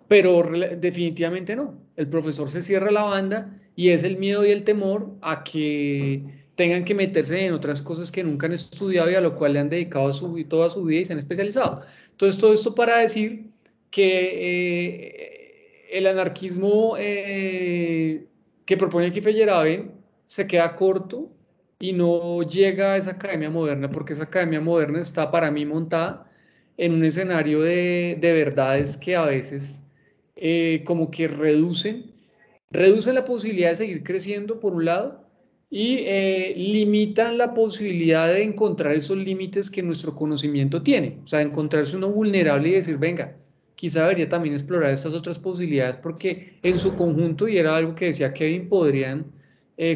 Speaker 3: Pero definitivamente no. El profesor se cierra la banda y es el miedo y el temor a que tengan que meterse en otras cosas que nunca han estudiado y a lo cual le han dedicado toda su vida y se han especializado. Entonces, todo esto para decir que el anarquismo que propone aquí Feyerabend se queda corto y no llega a esa academia moderna, porque esa academia moderna está para mí montada en un escenario de verdades que a veces como que reducen la posibilidad de seguir creciendo por un lado y limitan la posibilidad de encontrar esos límites que nuestro conocimiento tiene, o sea, encontrarse uno vulnerable y decir, venga, quizá debería también explorar estas otras posibilidades porque en su conjunto, y era algo que decía Kevin, podrían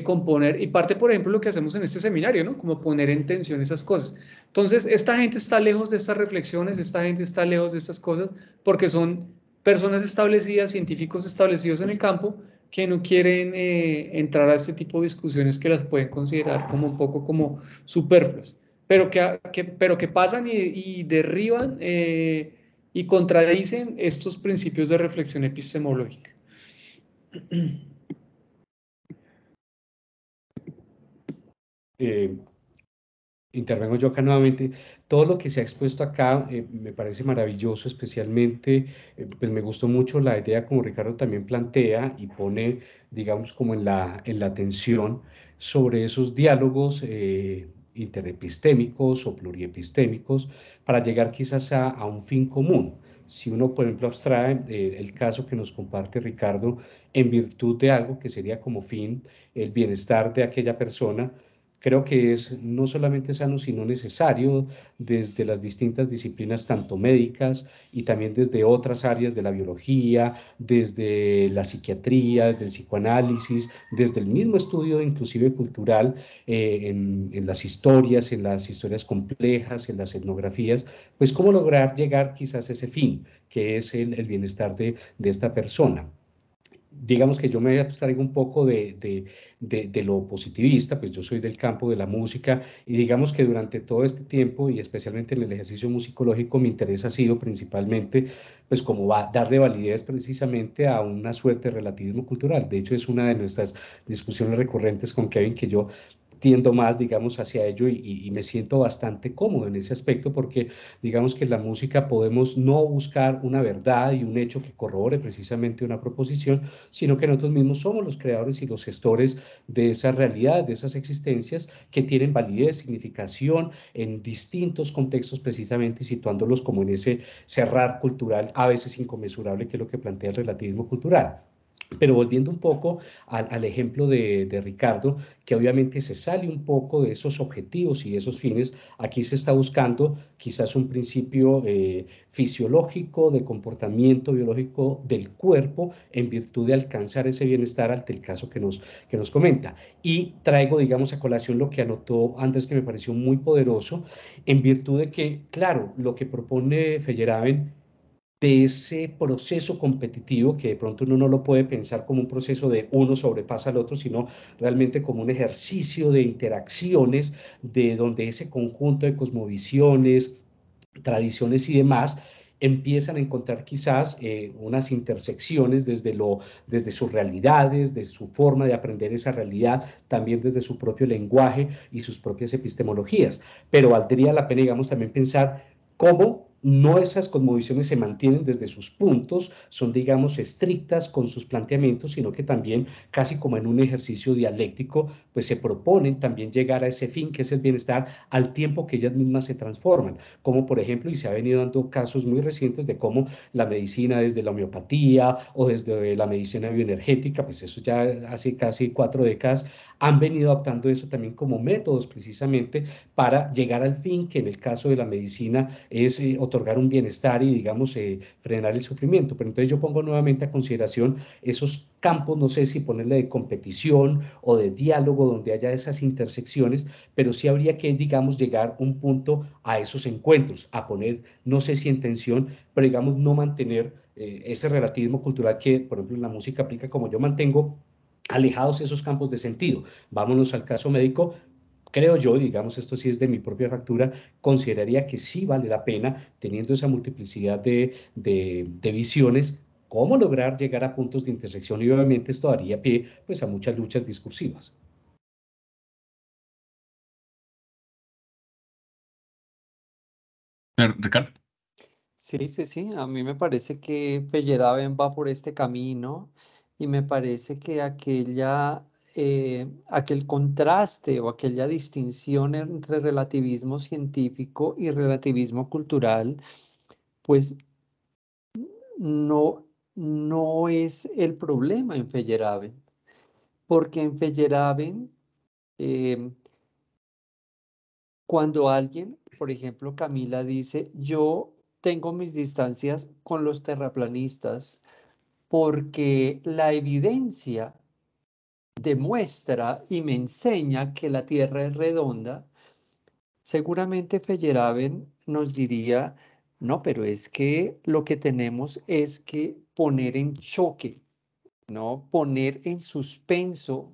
Speaker 3: componer, y parte, por ejemplo, lo que hacemos en este seminario, ¿no? Como poner en tensión esas cosas. Entonces, esta gente está lejos de estas reflexiones, esta gente está lejos de estas cosas, porque son personas establecidas, científicos establecidos en el campo, que no quieren entrar a este tipo de discusiones que las pueden considerar como un poco como superfluas, pero que pasan y derriban y contradicen estos principios de reflexión epistemológica.
Speaker 2: Intervengo yo acá nuevamente. Todo lo que se ha expuesto acá me parece maravilloso, especialmente, pues me gustó mucho la idea como Ricardo también plantea y pone, digamos, como en la atención sobre esos diálogos interepistémicos o pluriepistémicos para llegar quizás a un fin común. Si uno, por ejemplo, abstrae el caso que nos comparte Ricardo en virtud de algo que sería como fin el bienestar de aquella persona, creo que es no solamente sano, sino necesario desde las distintas disciplinas, tanto médicas y también desde otras áreas de la biología, desde la psiquiatría, desde el psicoanálisis, desde el mismo estudio inclusive cultural, en las historias complejas, en las etnografías, pues cómo lograr llegar quizás a ese fin, que es el bienestar de esta persona. Digamos que yo me abstraigo un poco de lo positivista, pues yo soy del campo de la música y digamos que durante todo este tiempo y especialmente en el ejercicio musicológico mi interés ha sido principalmente pues como darle validez precisamente a una suerte de relativismo cultural. De hecho es una de nuestras discusiones recurrentes con Kevin que yo tiendo más, digamos, hacia ello y me siento bastante cómodo en ese aspecto porque digamos que en la música podemos no buscar una verdad y un hecho que corrobore precisamente una proposición, sino que nosotros mismos somos los creadores y los gestores de esa realidad, de esas existencias que tienen validez, significación en distintos contextos precisamente, situándolos como en ese cerrar cultural a veces inconmensurable que es lo que plantea el relativismo cultural. Pero volviendo un poco al ejemplo de Ricardo, que obviamente se sale un poco de esos objetivos y de esos fines, aquí se está buscando quizás un principio fisiológico de comportamiento biológico del cuerpo en virtud de alcanzar ese bienestar ante el caso que nos comenta. Y traigo, digamos, a colación lo que anotó Andrés, que me pareció muy poderoso, en virtud de que, claro, lo que propone Feyerabend de ese proceso competitivo que de pronto uno no lo puede pensar como un proceso de uno sobrepasa al otro, sino realmente como un ejercicio de interacciones de donde ese conjunto de cosmovisiones, tradiciones y demás empiezan a encontrar quizás unas intersecciones desde sus realidades, de su forma de aprender esa realidad, también desde su propio lenguaje y sus propias epistemologías. Pero valdría la pena, digamos, también pensar cómo no esas cosmovisiones se mantienen desde sus puntos, son, digamos, estrictas con sus planteamientos, sino que también, casi como en un ejercicio dialéctico, pues se proponen también llegar a ese fin que es el bienestar al tiempo que ellas mismas se transforman, como por ejemplo, y se ha venido dando casos muy recientes de cómo la medicina desde la homeopatía o desde la medicina bioenergética, pues eso ya hace casi 4 décadas, han venido adoptando eso también como métodos precisamente para llegar al fin, que en el caso de la medicina es otorgar un bienestar y, digamos, frenar el sufrimiento. Pero entonces yo pongo nuevamente a consideración esos campos, no sé si ponerle de competición o de diálogo donde haya esas intersecciones, pero sí habría que, digamos, llegar un punto a esos encuentros, a poner, no sé si en tensión, pero digamos, no mantener ese relativismo cultural que, por ejemplo, en la música aplica como yo mantengo alejados esos campos de sentido. Vámonos al caso médico, creo yo, digamos, esto sí es de mi propia factura, consideraría que sí vale la pena, teniendo esa multiplicidad de visiones, cómo lograr llegar a puntos de intersección y obviamente esto daría pie pues, a muchas luchas discursivas.
Speaker 1: Ricardo.
Speaker 5: Sí, sí, sí, a mí me parece que Feyerabend va por este camino y me parece que aquel contraste o aquella distinción entre relativismo científico y relativismo cultural, pues no, no es el problema en Feyerabend, porque en Feyerabend, eh, cuando alguien, por ejemplo, Camila dice, yo tengo mis distancias con los terraplanistas, porque la evidencia demuestra y me enseña que la Tierra es redonda, seguramente Feyerabend nos diría, no, pero es que lo que tenemos es que poner en choque, ¿no? Poner en suspenso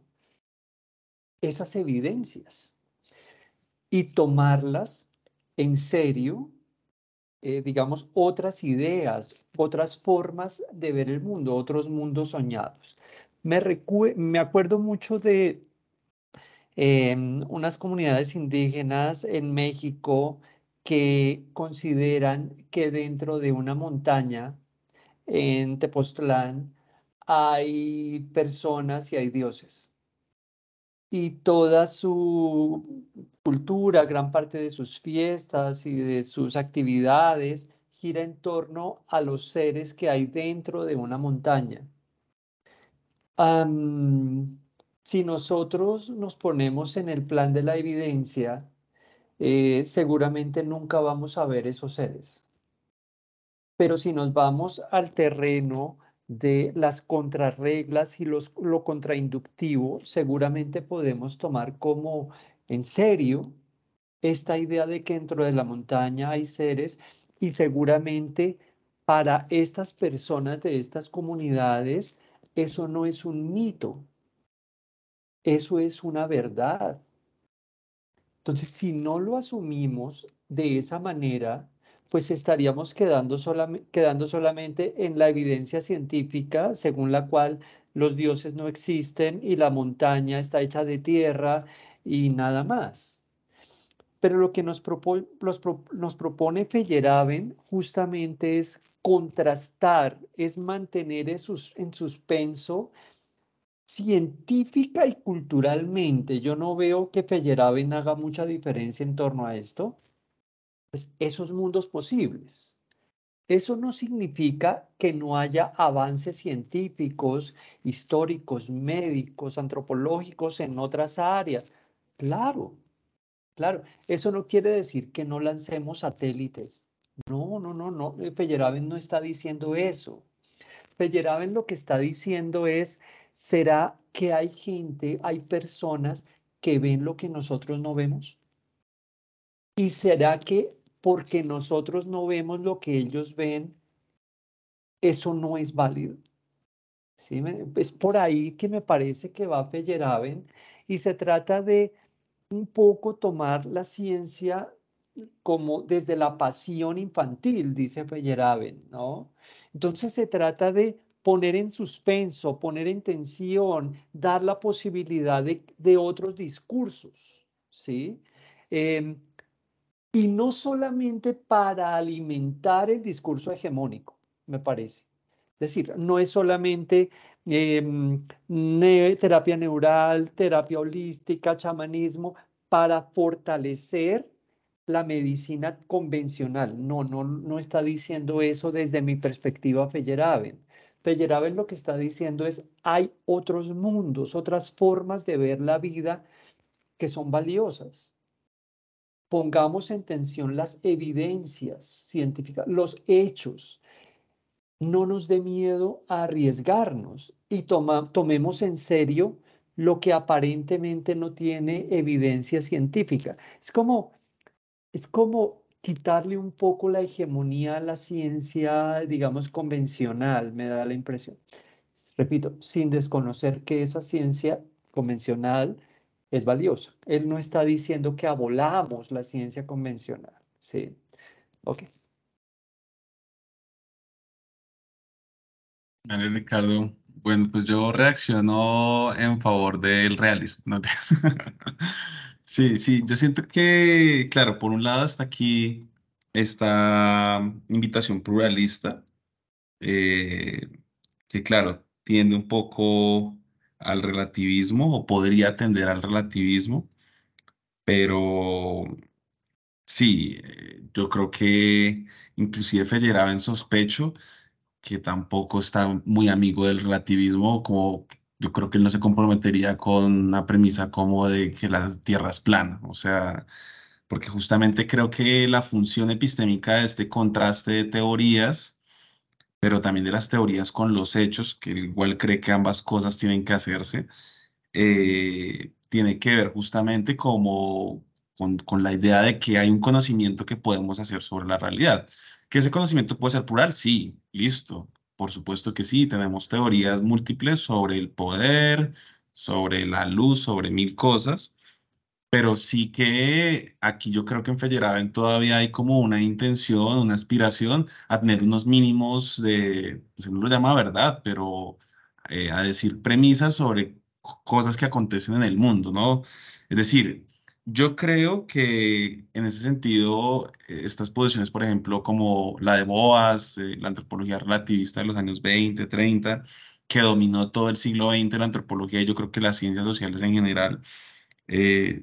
Speaker 5: esas evidencias y tomarlas en serio, digamos, otras ideas, otras formas de ver el mundo, otros mundos soñados. Me acuerdo mucho de unas comunidades indígenas en México que consideran que dentro de una montaña en Tepoztlán hay personas y hay dioses. Y toda su cultura, gran parte de sus fiestas y de sus actividades gira en torno a los seres que hay dentro de una montaña. Si nosotros nos ponemos en el plan de la evidencia, seguramente nunca vamos a ver esos seres. Pero si nos vamos al terreno de las contrarreglas y lo contrainductivo, seguramente podemos tomar como en serio esta idea de que dentro de la montaña hay seres y seguramente para estas personas de estas comunidades eso no es un mito, eso es una verdad. Entonces, si no lo asumimos de esa manera, pues estaríamos quedando solamente en la evidencia científica según la cual los dioses no existen y la montaña está hecha de tierra y nada más. Pero lo que nos propone Feyerabend justamente es contrastar, es mantener en suspenso científica y culturalmente. Yo no veo que Feyerabend haga mucha diferencia en torno a esto, pues esos mundos posibles. Eso no significa que no haya avances científicos, históricos, médicos, antropológicos en otras áreas. Claro, claro. Eso no quiere decir que no lancemos satélites. No, no, no, no. Feyerabend no está diciendo eso. Feyerabend lo que está diciendo es, ¿será que hay gente, hay personas que ven lo que nosotros no vemos? ¿Y será que porque nosotros no vemos lo que ellos ven, eso no es válido? ¿Sí? Es por ahí que me parece que va Feyerabend y se trata de un poco tomar la ciencia como desde la pasión infantil, dice Feyerabend, ¿no? Entonces se trata de poner en suspenso, poner en tensión, dar la posibilidad de otros discursos, ¿sí? y no solamente para alimentar el discurso hegemónico, me parece. Es decir, no es solamente terapia neural, terapia holística, chamanismo, para fortalecer la medicina convencional. No está diciendo eso desde mi perspectiva Feyerabend. Feyerabend lo que está diciendo es, hay otros mundos, otras formas de ver la vida que son valiosas. Pongamos en tensión las evidencias científicas, los hechos. No nos dé miedo a arriesgarnos y tomemos en serio lo que aparentemente no tiene evidencia científica. Es como quitarle un poco la hegemonía a la ciencia, digamos, convencional, me da la impresión. Repito, sin desconocer que esa ciencia convencional es valiosa. Él no está diciendo que abolamos la ciencia convencional. Sí, ok.
Speaker 1: Vale, Ricardo. Bueno, pues yo reacciono en favor del realismo. ¿No? Sí, sí, yo siento que, claro, por un lado está aquí esta invitación pluralista, eh, que claro, tiende un poco al relativismo o podría tender al relativismo, pero sí, yo creo que inclusive Feyerabend sospecho que tampoco está muy amigo del relativismo, como yo creo que él no se comprometería con una premisa como de que la Tierra es plana, o sea, porque justamente creo que la función epistémica es este contraste de teorías, pero también de las teorías con los hechos, que él igual cree que ambas cosas tienen que hacerse, tiene que ver justamente como con la idea de que hay un conocimiento que podemos hacer sobre la realidad. ¿Que ese conocimiento puede ser plural? Sí, listo. Por supuesto que sí. Tenemos teorías múltiples sobre el poder, sobre la luz, sobre mil cosas. Pero sí que aquí yo creo que en Feyerabend todavía hay como una intención, una aspiración a tener unos mínimos de, pues uno lo llama verdad, pero a decir premisas sobre cosas que acontecen en el mundo, ¿no? Es decir, yo creo que en ese sentido, estas posiciones, por ejemplo, como la de Boas, la antropología relativista de los años 20, 30, que dominó todo el siglo XX, la antropología y yo creo que las ciencias sociales en general,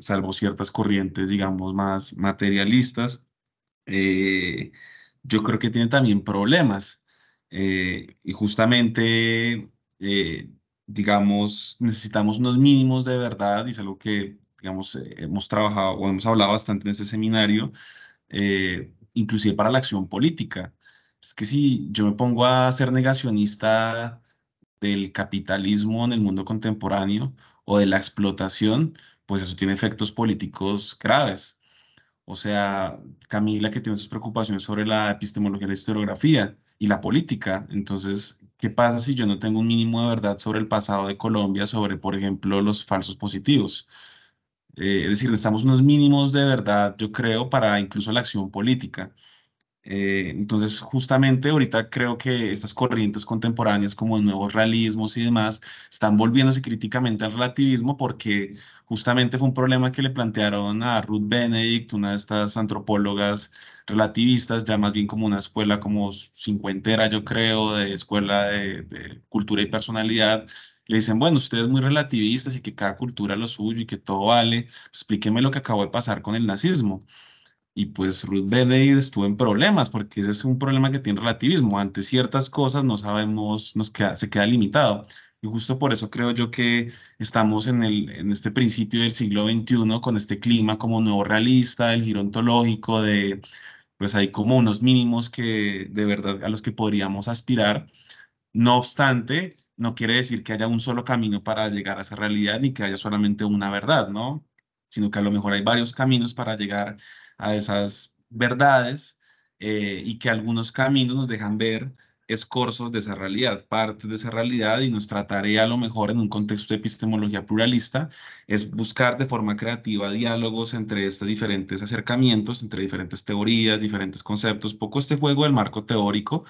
Speaker 1: salvo ciertas corrientes, digamos, más materialistas, eh, yo creo que tiene también problemas. Y justamente, digamos, necesitamos unos mínimos de verdad, y es algo que, digamos, hemos trabajado o hemos hablado bastante en este seminario, inclusive para la acción política. Es que si yo me pongo a ser negacionista del capitalismo en el mundo contemporáneo o de la explotación, pues eso tiene efectos políticos graves. O sea, Camila que tiene sus preocupaciones sobre la epistemología, la historiografía y la política. Entonces, ¿qué pasa si yo no tengo un mínimo de verdad sobre el pasado de Colombia, sobre, por ejemplo, los falsos positivos? Es decir, necesitamos unos mínimos de verdad, yo creo, para incluso la acción política. Entonces, justamente ahorita creo que estas corrientes contemporáneas como nuevos realismos y demás están volviéndose críticamente al relativismo porque justamente fue un problema que le plantearon a Ruth Benedict, una de estas antropólogas relativistas, ya más bien como una escuela como cincuentera, yo creo, de escuela de cultura y personalidad. Le dicen, bueno, ustedes muy relativistas y que cada cultura lo suyo y que todo vale. Explíqueme lo que acabó de pasar con el nazismo. Y pues Ruth Benedict estuvo en problemas, porque ese es un problema que tiene relativismo. Ante ciertas cosas no sabemos, se queda limitado. Y justo por eso creo yo que estamos en este principio del siglo XXI con este clima como nuevo realista, el giro ontológico, de pues hay como unos mínimos que de verdad a los que podríamos aspirar. No obstante, no quiere decir que haya un solo camino para llegar a esa realidad ni que haya solamente una verdad, ¿no? Sino que a lo mejor hay varios caminos para llegar a esas verdades, y que algunos caminos nos dejan ver escorzos de esa realidad, partes de esa realidad, y nuestra tarea a lo mejor en un contexto de epistemología pluralista es buscar de forma creativa diálogos entre estos diferentes acercamientos, entre diferentes teorías, diferentes conceptos, poco este juego del marco teórico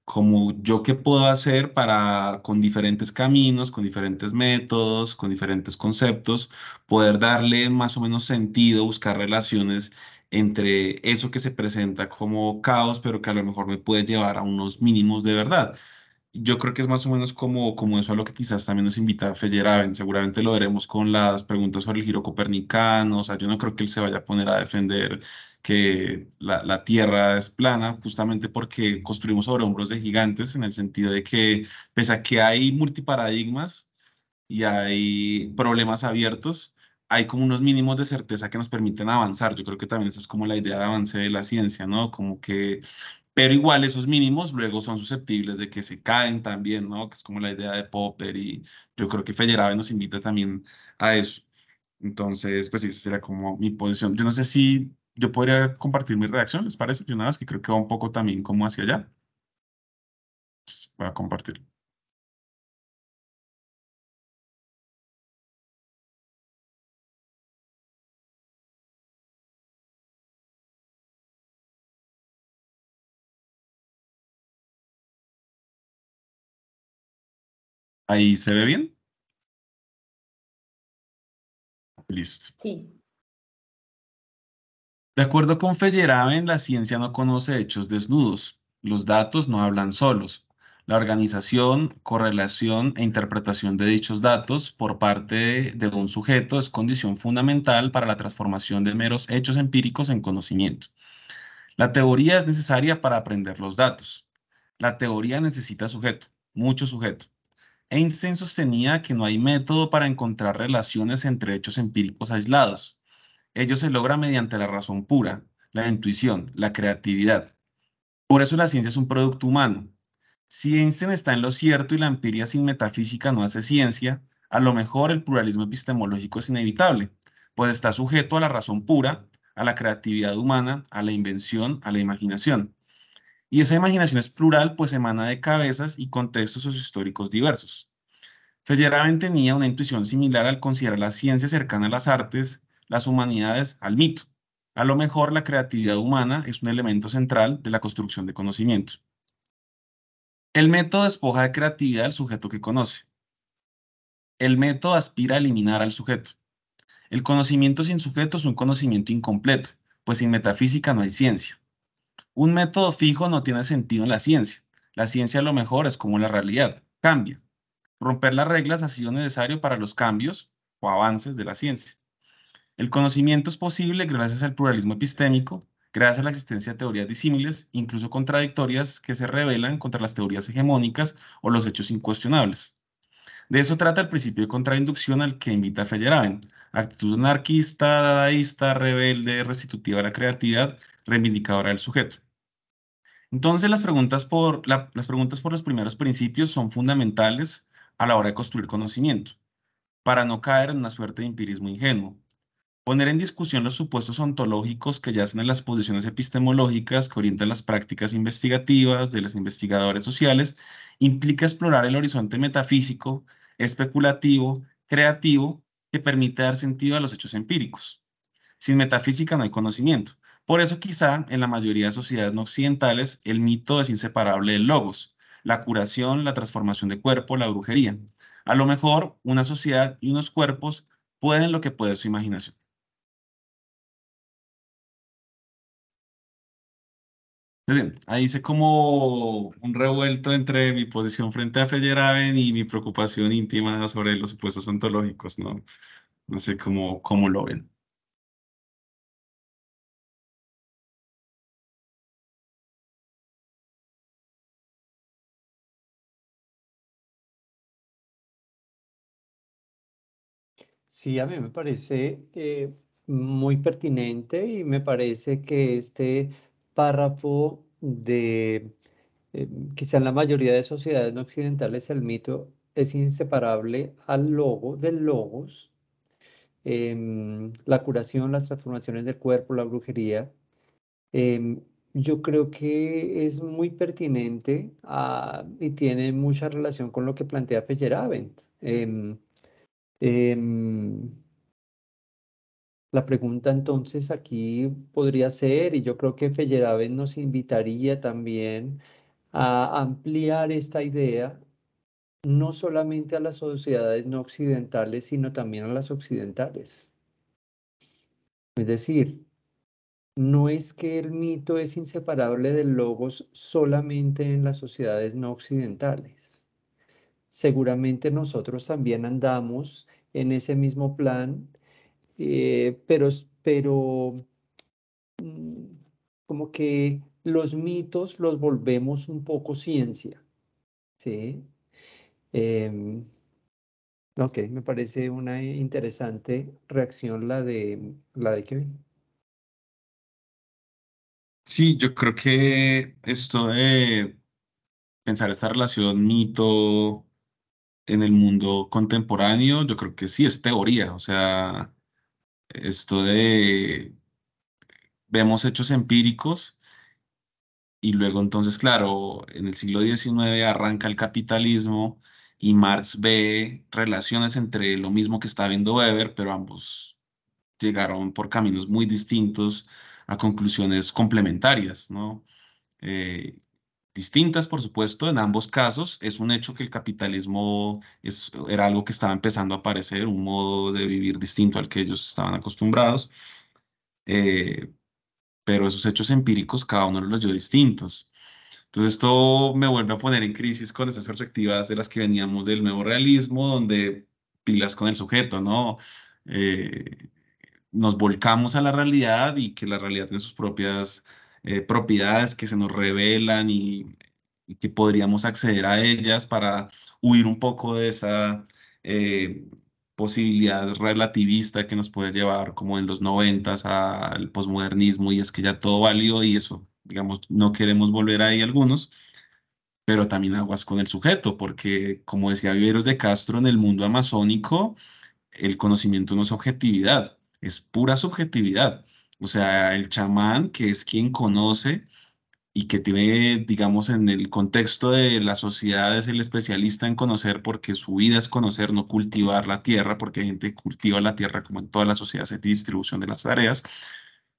Speaker 1: como yo qué puedo hacer para, con diferentes caminos, con diferentes métodos, con diferentes conceptos, poder darle más o menos sentido, buscar relaciones entre eso que se presenta como caos, pero que a lo mejor me puede llevar a unos mínimos de verdad. Yo creo que es más o menos como eso a lo que quizás también nos invita Feyerabend. Seguramente lo veremos con las preguntas sobre el giro copernicano. O sea, yo no creo que él se vaya a poner a defender que la Tierra es plana, justamente porque construimos sobre hombros de gigantes, en el sentido de que, pese a que hay multiparadigmas y hay problemas abiertos, hay como unos mínimos de certeza que nos permiten avanzar. Yo creo que también esa es como la idea de avance de la ciencia, ¿no? Como que pero igual esos mínimos luego son susceptibles de que se caen también, ¿no? Que es como la idea de Popper y yo creo que Feyerabend nos invita también a eso. Entonces, pues sí, esa sería como mi posición. Yo no sé si yo podría compartir mi reacción, ¿les parece? Yo nada más que creo que va un poco también como hacia allá. Voy a compartir. ¿Ahí se ve bien? Listo.
Speaker 4: Sí.
Speaker 1: De acuerdo con Feyerabend, la ciencia no conoce hechos desnudos. Los datos no hablan solos. La organización, correlación e interpretación de dichos datos por parte de un sujeto es condición fundamental para la transformación de meros hechos empíricos en conocimiento. La teoría es necesaria para aprender los datos. La teoría necesita sujeto, mucho sujeto. Einstein sostenía que no hay método para encontrar relaciones entre hechos empíricos aislados. Ello se logra mediante la razón pura, la intuición, la creatividad. Por eso la ciencia es un producto humano. Si Einstein está en lo cierto y la empiria sin metafísica no hace ciencia, a lo mejor el pluralismo epistemológico es inevitable, pues está sujeto a la razón pura, a la creatividad humana, a la invención, a la imaginación. Y esa imaginación es plural, pues emana de cabezas y contextos sociohistóricos diversos. Feyerabend tenía una intuición similar al considerar la ciencia cercana a las artes, las humanidades, al mito. A lo mejor la creatividad humana es un elemento central de la construcción de conocimiento. El método despoja de creatividad al sujeto que conoce. El método aspira a eliminar al sujeto. El conocimiento sin sujeto es un conocimiento incompleto, pues sin metafísica no hay ciencia. Un método fijo no tiene sentido en la ciencia. La ciencia a lo mejor es como la realidad, cambia. Romper las reglas ha sido necesario para los cambios o avances de la ciencia. El conocimiento es posible gracias al pluralismo epistémico, gracias a la existencia de teorías disímiles, incluso contradictorias, que se rebelan contra las teorías hegemónicas o los hechos incuestionables. De eso trata el principio de contrainducción al que invita Feyerabend: actitud anarquista, dadaísta, rebelde, restitutiva de la creatividad, reivindicadora del sujeto. Entonces, las preguntas por los primeros principios son fundamentales a la hora de construir conocimiento, para no caer en una suerte de empirismo ingenuo. Poner en discusión los supuestos ontológicos que yacen en las posiciones epistemológicas que orientan las prácticas investigativas de los investigadores sociales implica explorar el horizonte metafísico, especulativo, creativo, que permite dar sentido a los hechos empíricos. Sin metafísica no hay conocimiento. Por eso quizá en la mayoría de sociedades no occidentales el mito es inseparable del logos, la curación, la transformación de cuerpo, la brujería. A lo mejor una sociedad y unos cuerpos pueden lo que puede su imaginación. Muy bien, ahí hice como un revuelto entre mi posición frente a Feyerabend y mi preocupación íntima sobre los supuestos ontológicos, ¿no? No sé cómo lo ven.
Speaker 5: Sí, a mí me parece muy pertinente y me parece que este párrafo de quizá en la mayoría de sociedades no occidentales el mito es inseparable al logo, del logos, la curación, las transformaciones del cuerpo, la brujería. em, yo creo que es muy pertinente y tiene mucha relación con lo que plantea Feyerabend. Em, la pregunta entonces aquí podría ser, y yo creo que Feyerabend nos invitaría también a ampliar esta idea, no solamente a las sociedades no occidentales, sino también a las occidentales. Es decir, no es que el mito es inseparable del logos solamente en las sociedades no occidentales. Seguramente nosotros también andamos en ese mismo plan, pero mm, como que los mitos los volvemos un poco ciencia, ¿sí? Em, ok, me parece una interesante reacción la de Kevin.
Speaker 1: Sí, yo creo que esto de pensar esta relación mito en el mundo contemporáneo, yo creo que sí es teoría, o sea, esto de vemos hechos empíricos y luego entonces, claro, en el siglo XIX arranca el capitalismo y Marx ve relaciones entre lo mismo que está viendo Weber, pero ambos llegaron por caminos muy distintos a conclusiones complementarias, ¿no? Eh, distintas, por supuesto, en ambos casos. Es un hecho que el capitalismo era algo que estaba empezando a aparecer, un modo de vivir distinto al que ellos estaban acostumbrados, eh, pero esos hechos empíricos cada uno los dio distintos. Entonces esto me vuelve a poner en crisis con estas perspectivas de las que veníamos del nuevo realismo, donde pilas con el sujeto, ¿no? Eh, nos volcamos a la realidad y que la realidad tiene sus propias propiedades que se nos revelan y que podríamos acceder a ellas para huir un poco de esa eh, posibilidad relativista que nos puede llevar como en los 90 al posmodernismo y es que ya todo válido y eso, digamos, no queremos volver ahí algunos, pero también aguas con el sujeto, porque como decía Viveros de Castro, en el mundo amazónico, el conocimiento no es objetividad, es pura subjetividad. O sea, el chamán, que es quien conoce y que tiene, digamos, en el contexto de la sociedad, es el especialista en conocer porque su vida es conocer, no cultivar la tierra, porque hay gente que cultiva la tierra como en todas las sociedades de distribución de las tareas,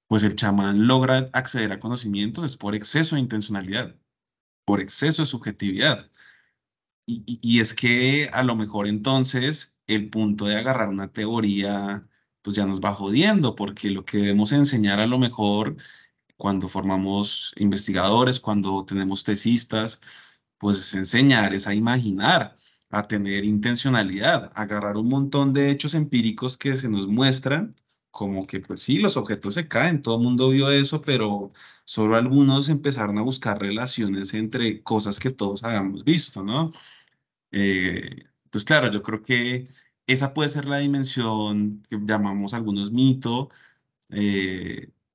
Speaker 1: pues el chamán logra acceder a conocimientos es por exceso de intencionalidad, por exceso de subjetividad. Y es que a lo mejor entonces el punto de agarrar una teoría pues ya nos va jodiendo, porque lo que debemos enseñar a lo mejor cuando formamos investigadores, cuando tenemos tesistas, pues es enseñar, es a imaginar, a tener intencionalidad, a agarrar un montón de hechos empíricos que se nos muestran, como que pues sí, los objetos se caen, todo el mundo vio eso, pero solo algunos empezaron a buscar relaciones entre cosas que todos habíamos visto, ¿no? Entonces, claro, yo creo que esa puede ser la dimensión que llamamos algunos mito,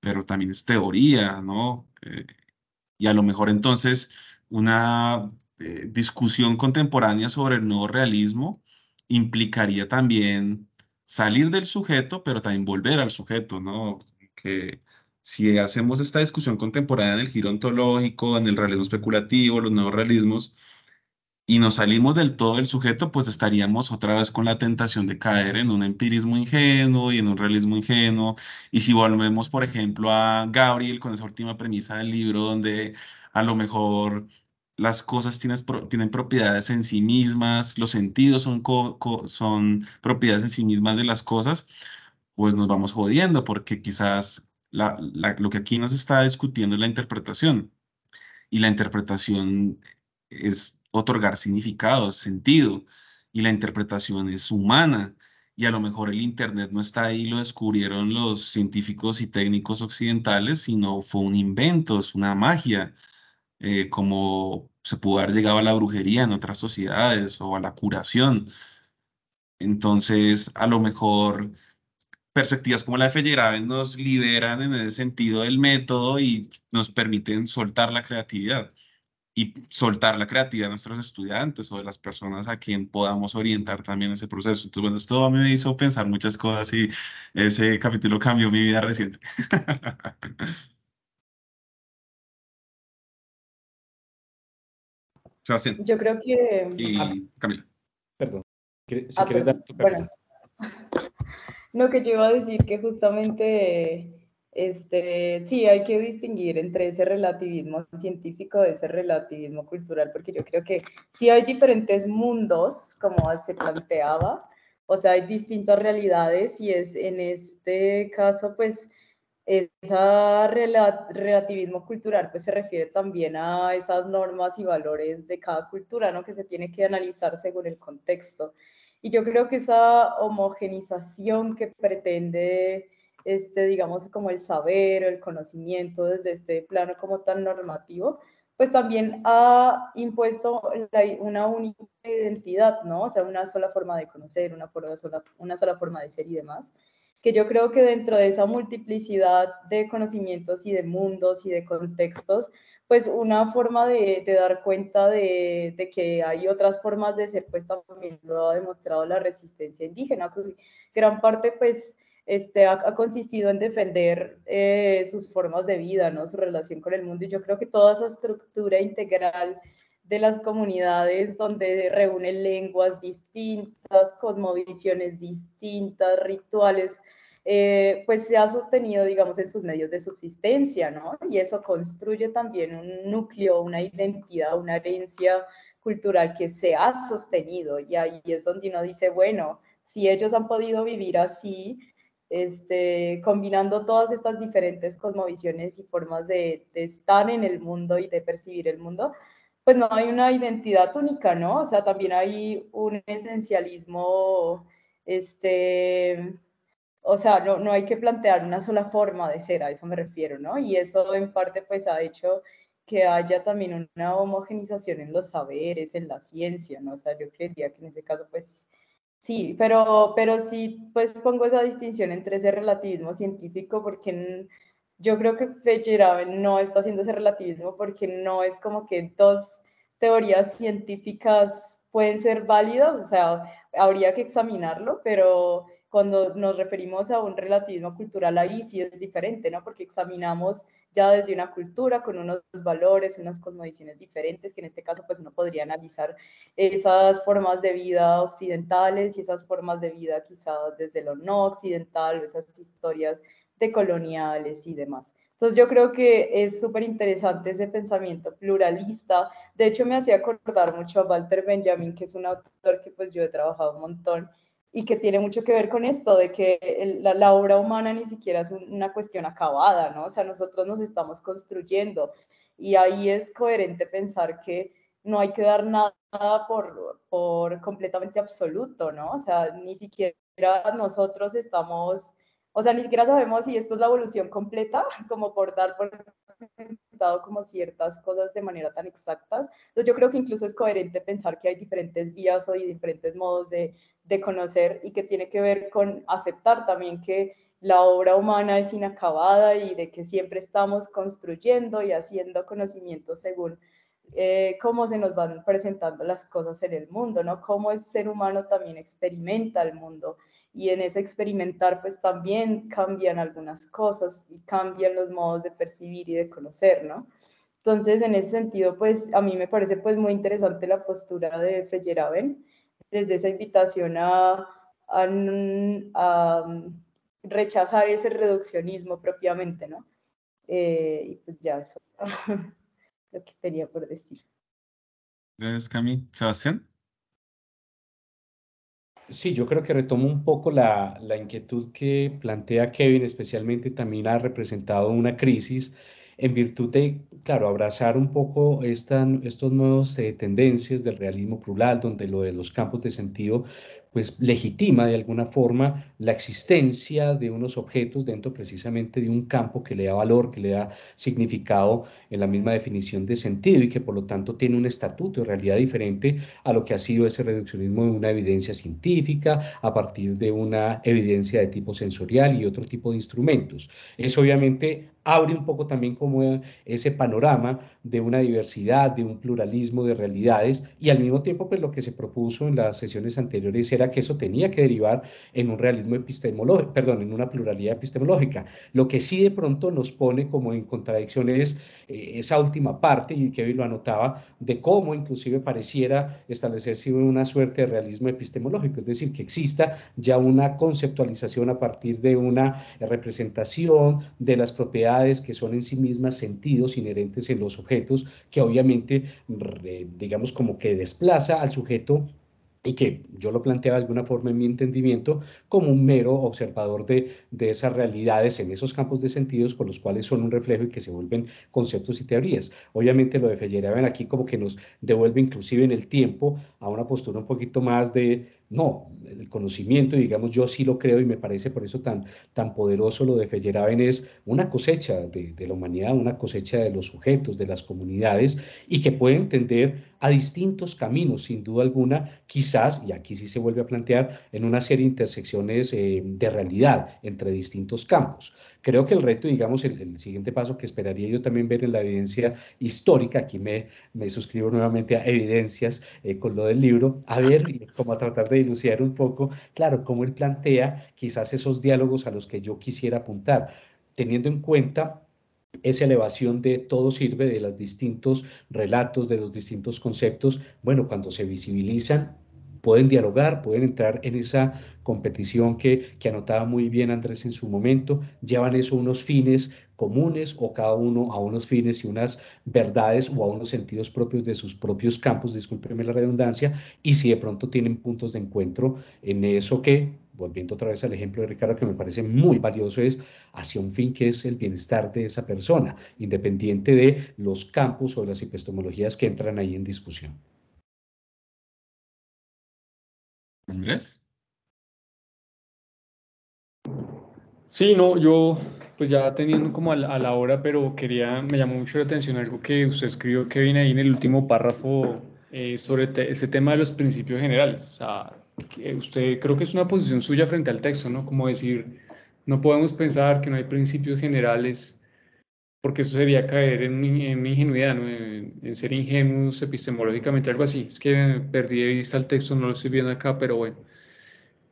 Speaker 1: pero también es teoría, ¿no? Y a lo mejor entonces una discusión contemporánea sobre el nuevo realismo implicaría también salir del sujeto, pero también volver al sujeto, ¿no? Que si hacemos esta discusión contemporánea en el giro ontológico, en el realismo especulativo, los nuevos realismos, y nos salimos del todo del sujeto, pues estaríamos otra vez con la tentación de caer en un empirismo ingenuo y en un realismo ingenuo. Y si volvemos, por ejemplo, a Gabriel con esa última premisa del libro, donde a lo mejor las cosas tienen propiedades en sí mismas, los sentidos son propiedades en sí mismas de las cosas, pues nos vamos jodiendo, porque quizás lo que aquí nos está discutiendo es la interpretación y la interpretación es otorgar significado, sentido, y la interpretación es humana. Y a lo mejor el Internet no está ahí, lo descubrieron los científicos y técnicos occidentales, sino fue un invento, es una magia, como se pudo haber llegado a la brujería en otras sociedades o a la curación. Entonces, a lo mejor perspectivas como la de Feyerabend nos liberan en ese sentido del método y nos permiten soltar la creatividad y soltar la creatividad de nuestros estudiantes o de las personas a quien podamos orientar también ese proceso. Entonces, bueno, esto a mí me hizo pensar muchas cosas y ese capítulo cambió mi vida reciente. Sebastián
Speaker 4: Yo creo que,
Speaker 2: Ah,
Speaker 1: y Camila.
Speaker 2: perdón. Si quieres dar
Speaker 4: perdón,
Speaker 2: tu
Speaker 4: bueno,
Speaker 2: perdón.
Speaker 4: no, que yo iba a decir que justamente, sí, hay que distinguir entre ese relativismo científico de ese relativismo cultural, porque yo creo que sí hay diferentes mundos, como se planteaba, o sea, hay distintas realidades y es en este caso, pues, ese relativismo cultural pues se refiere también a esas normas y valores de cada cultura, ¿no? Que se tiene que analizar según el contexto. Y yo creo que esa homogenización que pretende, digamos, como el saber o el conocimiento desde este plano como tan normativo, pues también ha impuesto una única identidad, ¿no? O sea, una sola forma de conocer, una sola forma de ser y demás, que yo creo que dentro de esa multiplicidad de conocimientos y de mundos y de contextos, pues una forma de dar cuenta de que hay otras formas de ser, pues también lo ha demostrado la resistencia indígena, que gran parte pues ha consistido en defender sus formas de vida, ¿no? Su relación con el mundo, y yo creo que toda esa estructura integral de las comunidades donde reúnen lenguas distintas, cosmovisiones distintas, rituales, pues se ha sostenido, digamos, en sus medios de subsistencia, ¿no? Y eso construye también un núcleo, una identidad, una herencia cultural que se ha sostenido, y ahí es donde uno dice, bueno, si ellos han podido vivir así, combinando todas estas diferentes cosmovisiones y formas de estar en el mundo y de percibir el mundo, pues no hay una identidad única, ¿no? O sea, también hay un esencialismo, o sea, no hay que plantear una sola forma de ser, a eso me refiero, ¿no? Y eso en parte pues ha hecho que haya también una homogenización en los saberes, en la ciencia, ¿no? O sea, yo creería que en ese caso pues sí, pero sí pues pongo esa distinción entre ese relativismo científico, porque yo creo que Feyerabend no está haciendo ese relativismo, porque no es como que dos teorías científicas pueden ser válidas, o sea, habría que examinarlo, pero cuando nos referimos a un relativismo cultural, ahí sí es diferente, ¿no? Porque examinamos ya desde una cultura con unos valores, unas cosmovisiones diferentes, que en este caso pues uno podría analizar esas formas de vida occidentales y esas formas de vida quizás desde lo no occidental, esas historias decoloniales y demás. Entonces yo creo que es súper interesante ese pensamiento pluralista. De hecho me hacía acordar mucho a Walter Benjamin, que es un autor que pues yo he trabajado un montón y que tiene mucho que ver con esto, de que la obra humana ni siquiera es una cuestión acabada, ¿no? O sea, nosotros nos estamos construyendo, y ahí es coherente pensar que no hay que dar nada por completamente absoluto, ¿no? O sea, ni siquiera nosotros estamos, o sea, ni siquiera sabemos si esto es la evolución completa, como por dar por sentado como ciertas cosas de manera tan exactas. Entonces yo creo que incluso es coherente pensar que hay diferentes vías o diferentes modos de conocer, y que tiene que ver con aceptar también que la obra humana es inacabada y de que siempre estamos construyendo y haciendo conocimiento según cómo se nos van presentando las cosas en el mundo, ¿no? Cómo el ser humano también experimenta el mundo, y en ese experimentar pues también cambian algunas cosas y cambian los modos de percibir y de conocer, ¿no? Entonces, en ese sentido, pues a mí me parece pues muy interesante la postura de Feyerabend, desde esa invitación a rechazar ese reduccionismo propiamente, ¿no? Y pues ya eso, lo que tenía por decir.
Speaker 1: Gracias, Cami. Sebastián.
Speaker 2: Sí, yo creo que retomo un poco la inquietud que plantea Kevin, especialmente también ha representado una crisis en virtud de, claro, abrazar un poco estos nuevos tendencias del realismo plural, donde lo de los campos de sentido pues legitima de alguna forma la existencia de unos objetos dentro precisamente de un campo que le da valor, que le da significado en la misma definición de sentido, y que por lo tanto tiene un estatuto de realidad diferente a lo que ha sido ese reduccionismo de una evidencia científica a partir de una evidencia de tipo sensorial y otro tipo de instrumentos. Eso obviamente abre un poco también como ese panorama de una diversidad, de un pluralismo de realidades, y al mismo tiempo pues lo que se propuso en las sesiones anteriores era que eso tenía que derivar en un realismo epistemológico, perdón, en una pluralidad epistemológica. Lo que sí de pronto nos pone como en contradicción es esa última parte, y Kevin lo anotaba, de cómo inclusive pareciera establecerse una suerte de realismo epistemológico, es decir, que exista ya una conceptualización a partir de una representación de las propiedades que son en sí mismas sentidos inherentes en los objetos, que obviamente, digamos, como que desplaza al sujeto y que yo lo planteaba de alguna forma en mi entendimiento como un mero observador de esas realidades en esos campos de sentidos con los cuales son un reflejo y que se vuelven conceptos y teorías. Obviamente lo de Feyerabend aquí como que nos devuelve inclusive en el tiempo a una postura un poquito más de, no, el conocimiento, digamos, yo sí lo creo y me parece por eso tan poderoso lo de Feyerabend, es una cosecha de la humanidad, una cosecha de los sujetos, de las comunidades, y que puede entender a distintos caminos, sin duda alguna, quizás, y aquí sí se vuelve a plantear, en una serie de intersecciones de realidad entre distintos campos. Creo que el reto, digamos, el siguiente paso que esperaría yo también ver en la evidencia histórica, aquí me suscribo nuevamente a evidencias con lo del libro, a ver, como a tratar de dilucidar un poco, claro, cómo él plantea quizás esos diálogos a los que yo quisiera apuntar, teniendo en cuenta esa elevación de todo sirve, de los distintos relatos, de los distintos conceptos, bueno, cuando se visibilizan, pueden dialogar, pueden entrar en esa competición que anotaba muy bien Andrés en su momento, llevan eso a unos fines comunes o cada uno a unos fines y unas verdades o a unos sentidos propios de sus propios campos, discúlpeme la redundancia, y si de pronto tienen puntos de encuentro en eso que, volviendo otra vez al ejemplo de Ricardo, que me parece muy valioso, es hacia un fin que es el bienestar de esa persona, independiente de los campos o las epistemologías que entran ahí en discusión.
Speaker 1: Andrés.
Speaker 3: Sí, no, yo pues ya teniendo como a la hora, pero me llamó mucho la atención algo que usted escribió, Kevin, ahí en el último párrafo sobre ese tema de los principios generales. O sea, que usted creo que es una posición suya frente al texto, ¿no? Como decir, no podemos pensar que no hay principios generales, porque eso sería caer en una ingenuidad, ¿no? En ser ingenuos epistemológicamente, algo así. Es que perdí de vista el texto, no lo estoy viendo acá, pero bueno.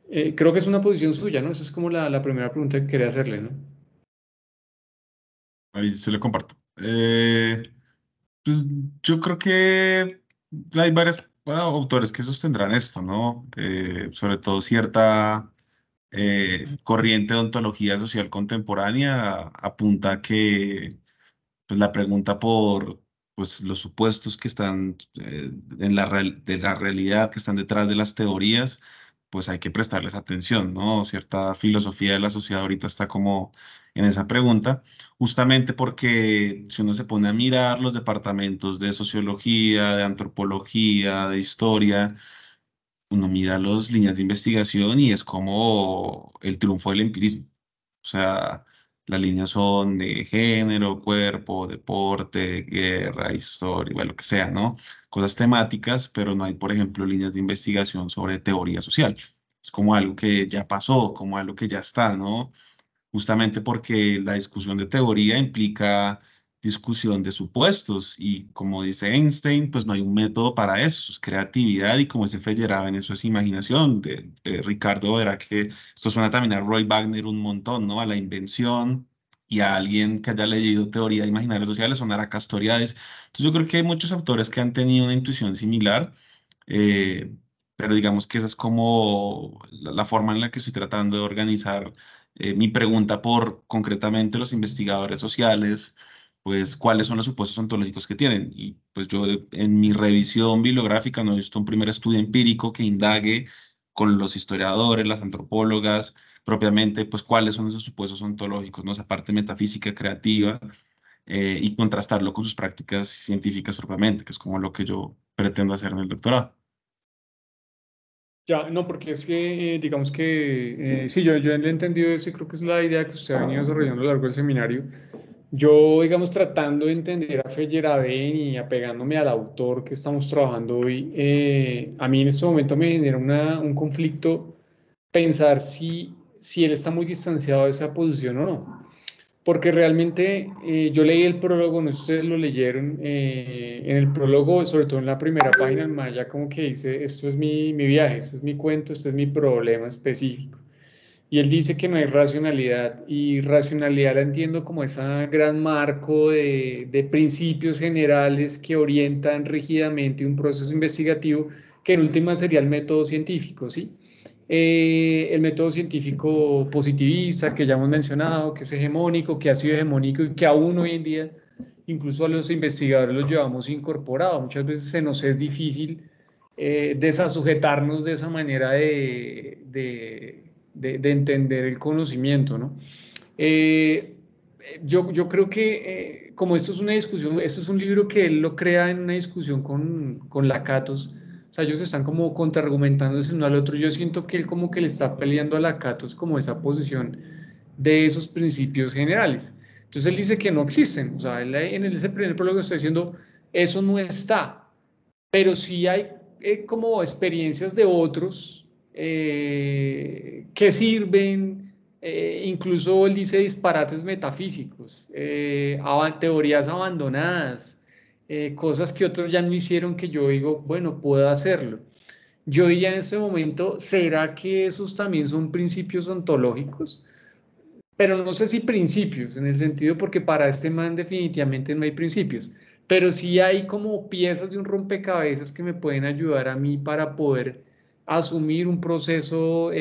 Speaker 3: Creo que es una posición suya, ¿no? Esa es como la primera pregunta que quería hacerle, ¿no?
Speaker 1: Ahí se lo comparto. Pues yo creo que hay varios autores que sostendrán esto, ¿no? Sobre todo cierta corriente de ontología social contemporánea apunta a que pues, la pregunta por pues, los supuestos que están de la realidad, que están detrás de las teorías, pues hay que prestarles atención, ¿no? Cierta filosofía de la sociedad ahorita está como en esa pregunta, justamente porque si uno se pone a mirar los departamentos de sociología, de antropología, de historia, uno mira las líneas de investigación y es como el triunfo del empirismo. O sea, las líneas son de género, cuerpo, deporte, guerra, historia, bueno, lo que sea, ¿no? Cosas temáticas, pero no hay, por ejemplo, líneas de investigación sobre teoría social. Es como algo que ya pasó, como algo que ya está, ¿no? Justamente porque la discusión de teoría implica discusión de supuestos y como dice Einstein, pues no hay un método para eso es creatividad y como dice Feyerabend, eso es imaginación. Ricardo verá que esto suena también a Roy Wagner un montón, ¿no? A la invención y a alguien que haya leído teoría de imaginarios sociales, sonará Castoriadis. Entonces yo creo que hay muchos autores que han tenido una intuición similar. eh, pero digamos que esa es como la forma en la que estoy tratando de organizar mi pregunta por concretamente los investigadores sociales, pues cuáles son los supuestos ontológicos que tienen. Y pues yo en mi revisión bibliográfica no he visto un primer estudio empírico que indague con los historiadores, las antropólogas, propiamente, pues cuáles son esos supuestos ontológicos, ¿no? Esa parte metafísica, creativa, y contrastarlo con sus prácticas científicas propiamente, que es como lo que yo pretendo hacer en el doctorado.
Speaker 3: Ya, no, porque es que, digamos que, sí, yo le he entendido eso y creo que es la idea que usted ha venido desarrollando a lo largo del seminario. Yo, digamos, tratando de entender a Feyerabend y apegándome al autor que estamos trabajando hoy, a mí en este momento me genera un conflicto pensar si él está muy distanciado de esa posición o no. Porque realmente yo leí el prólogo, no sé si ustedes lo leyeron, en el prólogo, sobre todo en la primera página en Maya, como que dice, esto es mi viaje, este es mi cuento, este es mi problema específico. Y él dice que no hay racionalidad, y racionalidad la entiendo como ese gran marco de principios generales que orientan rígidamente un proceso investigativo, que en última sería el método científico, ¿sí? El método científico positivista que ya hemos mencionado, que es hegemónico, que ha sido hegemónico y que aún hoy en día, incluso a los investigadores los llevamos incorporados. Muchas veces se nos es difícil desasujetarnos de esa manera de entender el conocimiento, ¿no? Yo creo que como esto es una discusión, esto es un libro que él lo crea en una discusión con Lakatos, o sea, ellos están como contraargumentándose uno al otro. Yo siento que él como que le está peleando a Lakatos como esa posición de esos principios generales. Entonces él dice que no existen, o sea, él en ese primer prólogo está diciendo, eso no está, pero sí hay como experiencias de otros que sirven, incluso él dice disparates metafísicos, teorías abandonadas, cosas que otros ya no hicieron que yo digo, bueno, puedo hacerlo. Yo diría en este momento, ¿será que esos también son principios ontológicos? Pero no sé si principios, en el sentido porque para este man definitivamente no hay principios, pero sí hay como piezas de un rompecabezas que me pueden ayudar a mí para poder asumir un proceso.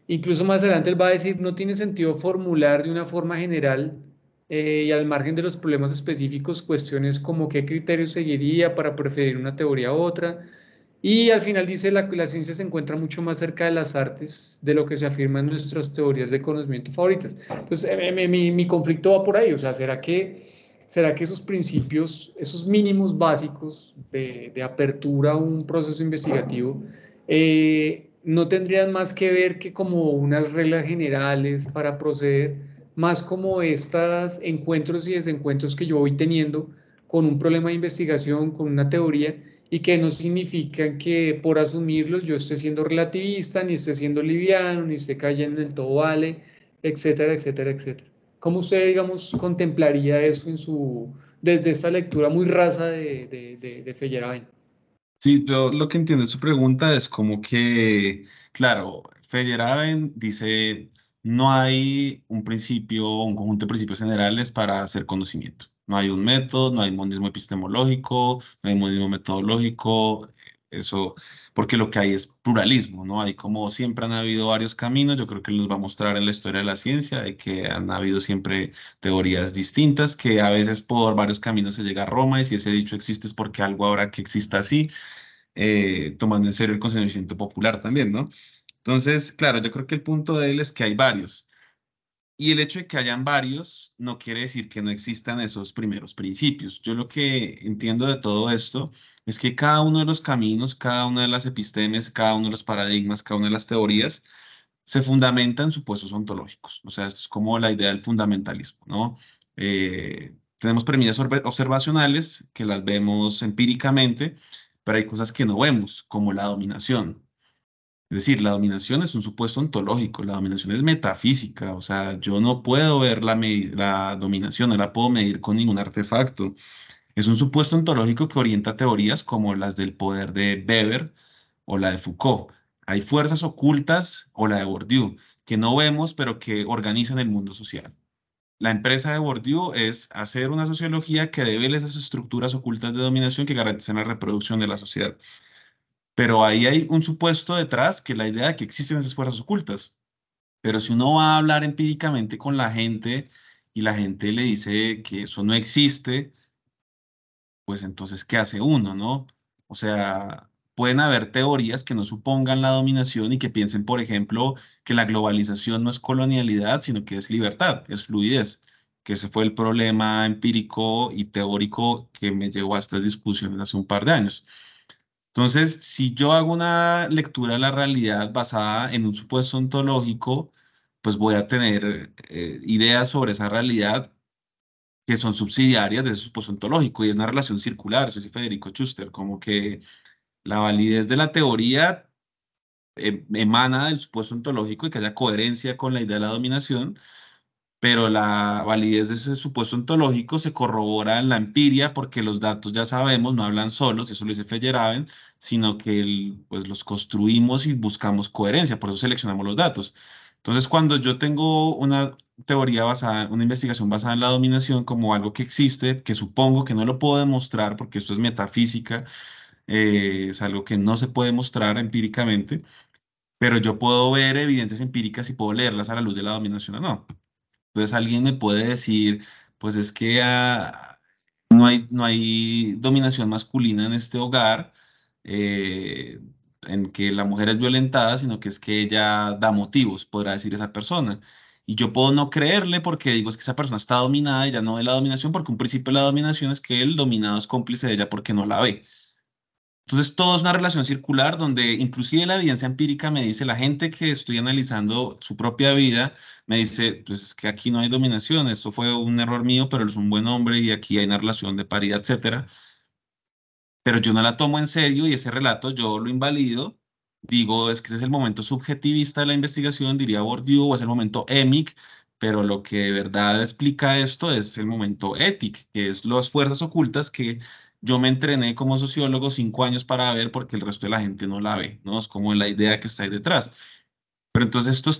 Speaker 3: Incluso más adelante él va a decir, no tiene sentido formular de una forma general y al margen de los problemas específicos cuestiones como qué criterios seguiría para preferir una teoría u otra. Y al final dice, la ciencia se encuentra mucho más cerca de las artes de lo que se afirma en nuestras teorías de conocimiento favoritas. Entonces, mi conflicto va por ahí, o sea, ¿será que esos principios, esos mínimos básicos de apertura a un proceso investigativo, no tendrían más que ver que como unas reglas generales para proceder, más como estos encuentros y desencuentros que yo voy teniendo con un problema de investigación, con una teoría, y que no significan que por asumirlos yo esté siendo relativista, ni esté siendo liviano, ni esté cayendo en el todo vale, etcétera, etcétera, etcétera. ¿Cómo usted, digamos, contemplaría eso desde esta lectura muy rasa de Feyerabend?
Speaker 1: Sí, yo lo que entiendo de su pregunta es como que, claro, Feyerabend dice, no hay un principio o un conjunto de principios generales para hacer conocimiento. No hay un método, no hay monismo epistemológico, no hay monismo metodológico, eso, porque lo que hay es pluralismo, ¿no? Hay como siempre han habido varios caminos, yo creo que él nos va a mostrar en la historia de la ciencia, de que han habido siempre teorías distintas, que a veces por varios caminos se llega a Roma y si ese dicho existe es porque algo habrá que exista así tomando en serio el conocimiento popular también, ¿no? Entonces, claro, yo creo que el punto de él es que hay varios. Y el hecho de que hayan varios no quiere decir que no existan esos primeros principios. Yo lo que entiendo de todo esto es que cada uno de los caminos, cada una de las epistemes, cada uno de los paradigmas, cada una de las teorías se fundamenta en supuestos ontológicos. O sea, esto es como la idea del fundamentalismo, ¿no? Tenemos premisas observacionales que las vemos empíricamente, pero hay cosas que no vemos, como la dominación. Es decir, la dominación es un supuesto ontológico, la dominación es metafísica, o sea, yo no puedo ver la dominación, no la puedo medir con ningún artefacto. Es un supuesto ontológico que orienta teorías como las del poder de Weber o la de Foucault. Hay fuerzas ocultas o la de Bourdieu que no vemos, pero que organizan el mundo social. La empresa de Bourdieu es hacer una sociología que devele esas estructuras ocultas de dominación que garantizan la reproducción de la sociedad. Pero ahí hay un supuesto detrás que es la idea de que existen esas fuerzas ocultas. Pero si uno va a hablar empíricamente con la gente y la gente le dice que eso no existe, pues entonces, ¿qué hace uno, no? O sea, pueden haber teorías que no supongan la dominación y que piensen, por ejemplo, que la globalización no es colonialidad, sino que es libertad, es fluidez, que ese fue el problema empírico y teórico que me llevó a estas discusiones hace un par de años. Entonces, si yo hago una lectura de la realidad basada en un supuesto ontológico, pues voy a tener ideas sobre esa realidad que son subsidiarias de ese supuesto ontológico y es una relación circular, eso dice Federico Schuster, como que la validez de la teoría emana del supuesto ontológico y que haya coherencia con la idea de la dominación, pero la validez de ese supuesto ontológico se corrobora en la empiria porque los datos ya sabemos, no hablan solos, eso lo dice Feyerabend, sino que pues los construimos y buscamos coherencia, por eso seleccionamos los datos. Entonces, cuando yo tengo una teoría basada, una investigación basada en la dominación como algo que existe, que supongo que no lo puedo demostrar porque esto es metafísica, es algo que no se puede mostrar empíricamente, pero yo puedo ver evidencias empíricas y puedo leerlas a la luz de la dominación o no. Entonces alguien me puede decir, pues es que no hay dominación masculina en este hogar, eh, en que la mujer es violentada, sino que es que ella da motivos, podrá decir esa persona. Y yo puedo no creerle porque digo es que esa persona está dominada y ya no ve la dominación, porque un principio de la dominación es que el dominado es cómplice de ella porque no la ve. Entonces, todo es una relación circular donde inclusive la evidencia empírica me dice, la gente que estoy analizando su propia vida, me dice, pues es que aquí no hay dominación, esto fue un error mío, pero él es un buen hombre y aquí hay una relación de paridad, etcétera. Pero yo no la tomo en serio y ese relato yo lo invalido. Digo, es que ese es el momento subjetivista de la investigación, diría Bourdieu, o es el momento émic, pero lo que de verdad explica esto es el momento étic, que es las fuerzas ocultas que yo me entrené como sociólogo 5 años para ver porque el resto de la gente no la ve, ¿no? Es como la idea que está ahí detrás. Pero entonces esto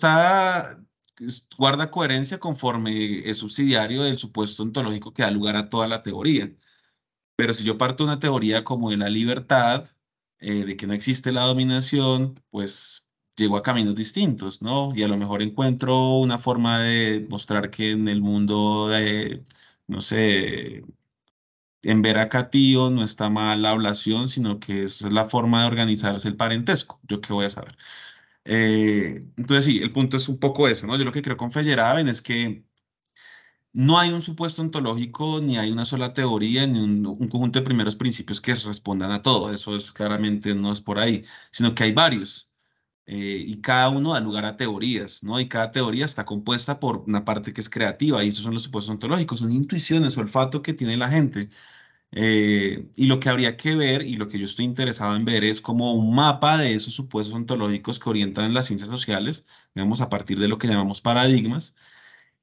Speaker 1: guarda coherencia conforme es subsidiario del supuesto ontológico que da lugar a toda la teoría. Pero si yo parto de una teoría como de la libertad, de que no existe la dominación, pues llego a caminos distintos, ¿no? Y a lo mejor encuentro una forma de mostrar que en el mundo de, no sé, en Veracatío no está mal la ablación, sino que es la forma de organizarse el parentesco. ¿Yo qué voy a saber? Entonces sí, el punto es un poco ese, ¿no? Yo lo que creo con Feyerabend es que no hay un supuesto ontológico, ni hay una sola teoría, ni un conjunto de primeros principios que respondan a todo. Eso es claramente no es por ahí, sino que hay varios. Y cada uno da lugar a teorías, ¿no? Y cada teoría está compuesta por una parte que es creativa, y esos son los supuestos ontológicos, son intuiciones, olfato que tiene la gente. Y lo que habría que ver, y lo que yo estoy interesado en ver, es como un mapa de esos supuestos ontológicos que orientan las ciencias sociales, digamos, a partir de lo que llamamos paradigmas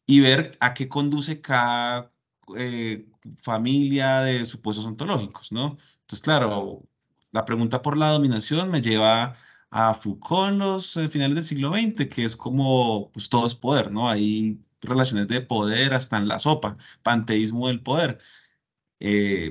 Speaker 1: y ver a qué conduce cada eh, familia de supuestos ontológicos, ¿no? Entonces, claro, la pregunta por la dominación me lleva a Foucault en los finales del siglo XX, que es como, pues todo es poder, ¿no? Hay relaciones de poder hasta en la sopa, panteísmo del poder.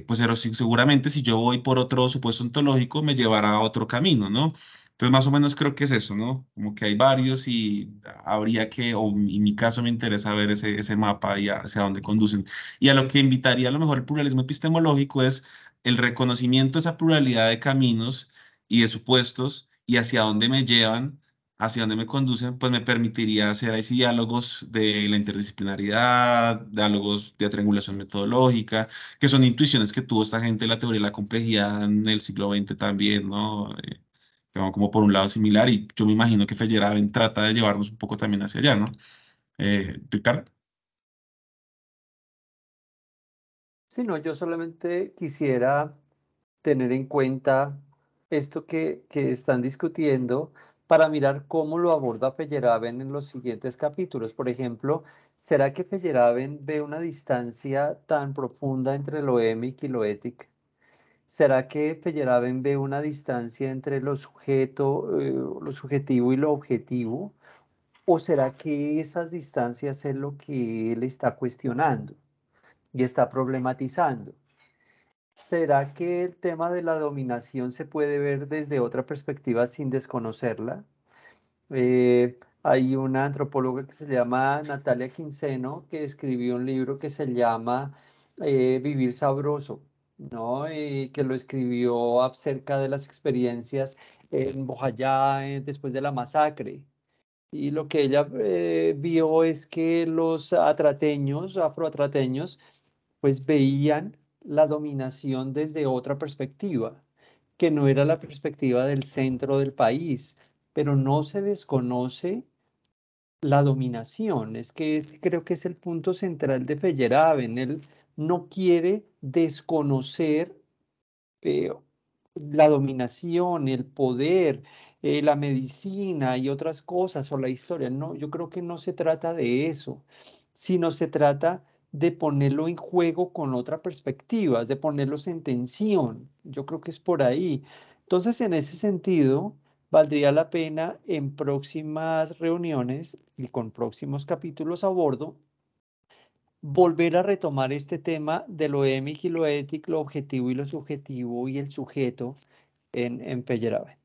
Speaker 1: Pues pero seguramente si yo voy por otro supuesto ontológico me llevará a otro camino, ¿no? Entonces más o menos creo que es eso, ¿no? Como que hay varios y habría que, o en mi caso me interesa ver ese mapa y hacia dónde conducen. Y a lo que invitaría a lo mejor el pluralismo epistemológico es el reconocimiento de esa pluralidad de caminos y de supuestos y hacia dónde me llevan, hacia dónde me conducen, pues me permitiría hacer ahí sí diálogos de la interdisciplinariedad, diálogos de triangulación metodológica que son intuiciones que tuvo esta gente de la teoría de la complejidad en el siglo XX también, ¿no? Que van como por un lado similar y yo me imagino que Feyerabend trata de llevarnos un poco también hacia allá, ¿no? Ricardo.
Speaker 5: Sí, no, yo solamente quisiera tener en cuenta esto que están discutiendo para mirar cómo lo aborda Feyerabend en los siguientes capítulos. Por ejemplo, ¿será que Feyerabend ve una distancia tan profunda entre lo émic y lo ético? ¿Será que Feyerabend ve una distancia entre lo subjetivo y lo objetivo? ¿O será que esas distancias es lo que él está cuestionando y está problematizando? ¿Será que el tema de la dominación se puede ver desde otra perspectiva sin desconocerla? Hay una antropóloga que se llama Natalia Quinceno que escribió un libro que se llama Vivir Sabroso, ¿no? Que lo escribió acerca de las experiencias en Bojayá después de la masacre. Y lo que ella vio es que los atrateños, afroatrateños, pues veían la dominación desde otra perspectiva, que no era la perspectiva del centro del país, pero no se desconoce la dominación. Creo que es el punto central de Feyerabend. Él no quiere desconocer eh, la dominación, el poder, la medicina y otras cosas o la historia. No, yo creo que no se trata de eso, sino se trata de ponerlo en juego con otra perspectiva, de ponerlos en tensión. Yo creo que es por ahí. Entonces, en ese sentido, valdría la pena en próximas reuniones y con próximos capítulos a bordo volver a retomar este tema de lo émico y lo ético, lo objetivo y lo subjetivo y el sujeto en Feyerabend.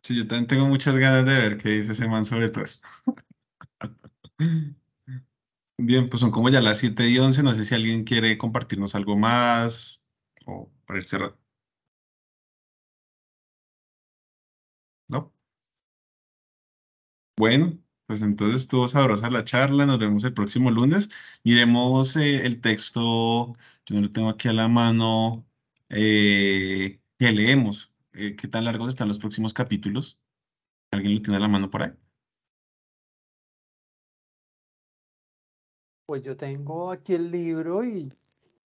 Speaker 1: Sí, yo también tengo muchas ganas de ver qué dice ese man sobre todo eso. Bien, pues son como ya las 7:11, no sé si alguien quiere compartirnos algo más o para ir cerrando. ¿No? Bueno, pues entonces estuvo sabrosa la charla. Nos vemos el próximo lunes. Miremos el texto. Yo no lo tengo aquí a la mano. Que leemos. ¿Qué tan largos están los próximos capítulos? ¿Alguien lo tiene a la mano por ahí?
Speaker 5: Pues yo tengo aquí el libro y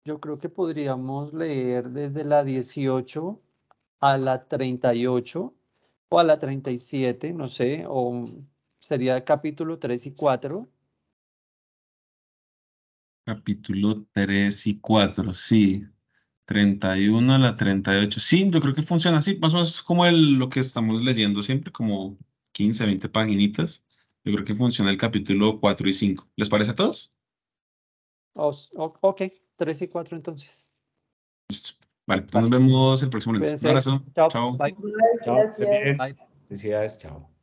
Speaker 5: yo creo que podríamos leer desde la 18 a la 38 o a la 37, no sé, o sería capítulo 3 y 4.
Speaker 1: Capítulo 3 y 4, sí. 31 a la 38. Sí, yo creo que funciona así. Más o menos es como lo que estamos leyendo siempre, como 15, 20 paginitas. Yo creo que funciona el capítulo 4 y 5. ¿Les parece a todos?
Speaker 5: Ok, 3 y 4 entonces.
Speaker 1: Vale, entonces nos
Speaker 5: Vale.
Speaker 1: vemos el próximo lunes. Un
Speaker 5: Cuídense.
Speaker 1: abrazo.
Speaker 5: Chao.
Speaker 1: Chao.
Speaker 5: Bye.
Speaker 2: Chao, esté
Speaker 4: Gracias.
Speaker 2: bien.
Speaker 5: Bye.
Speaker 2: Felicidades, chao.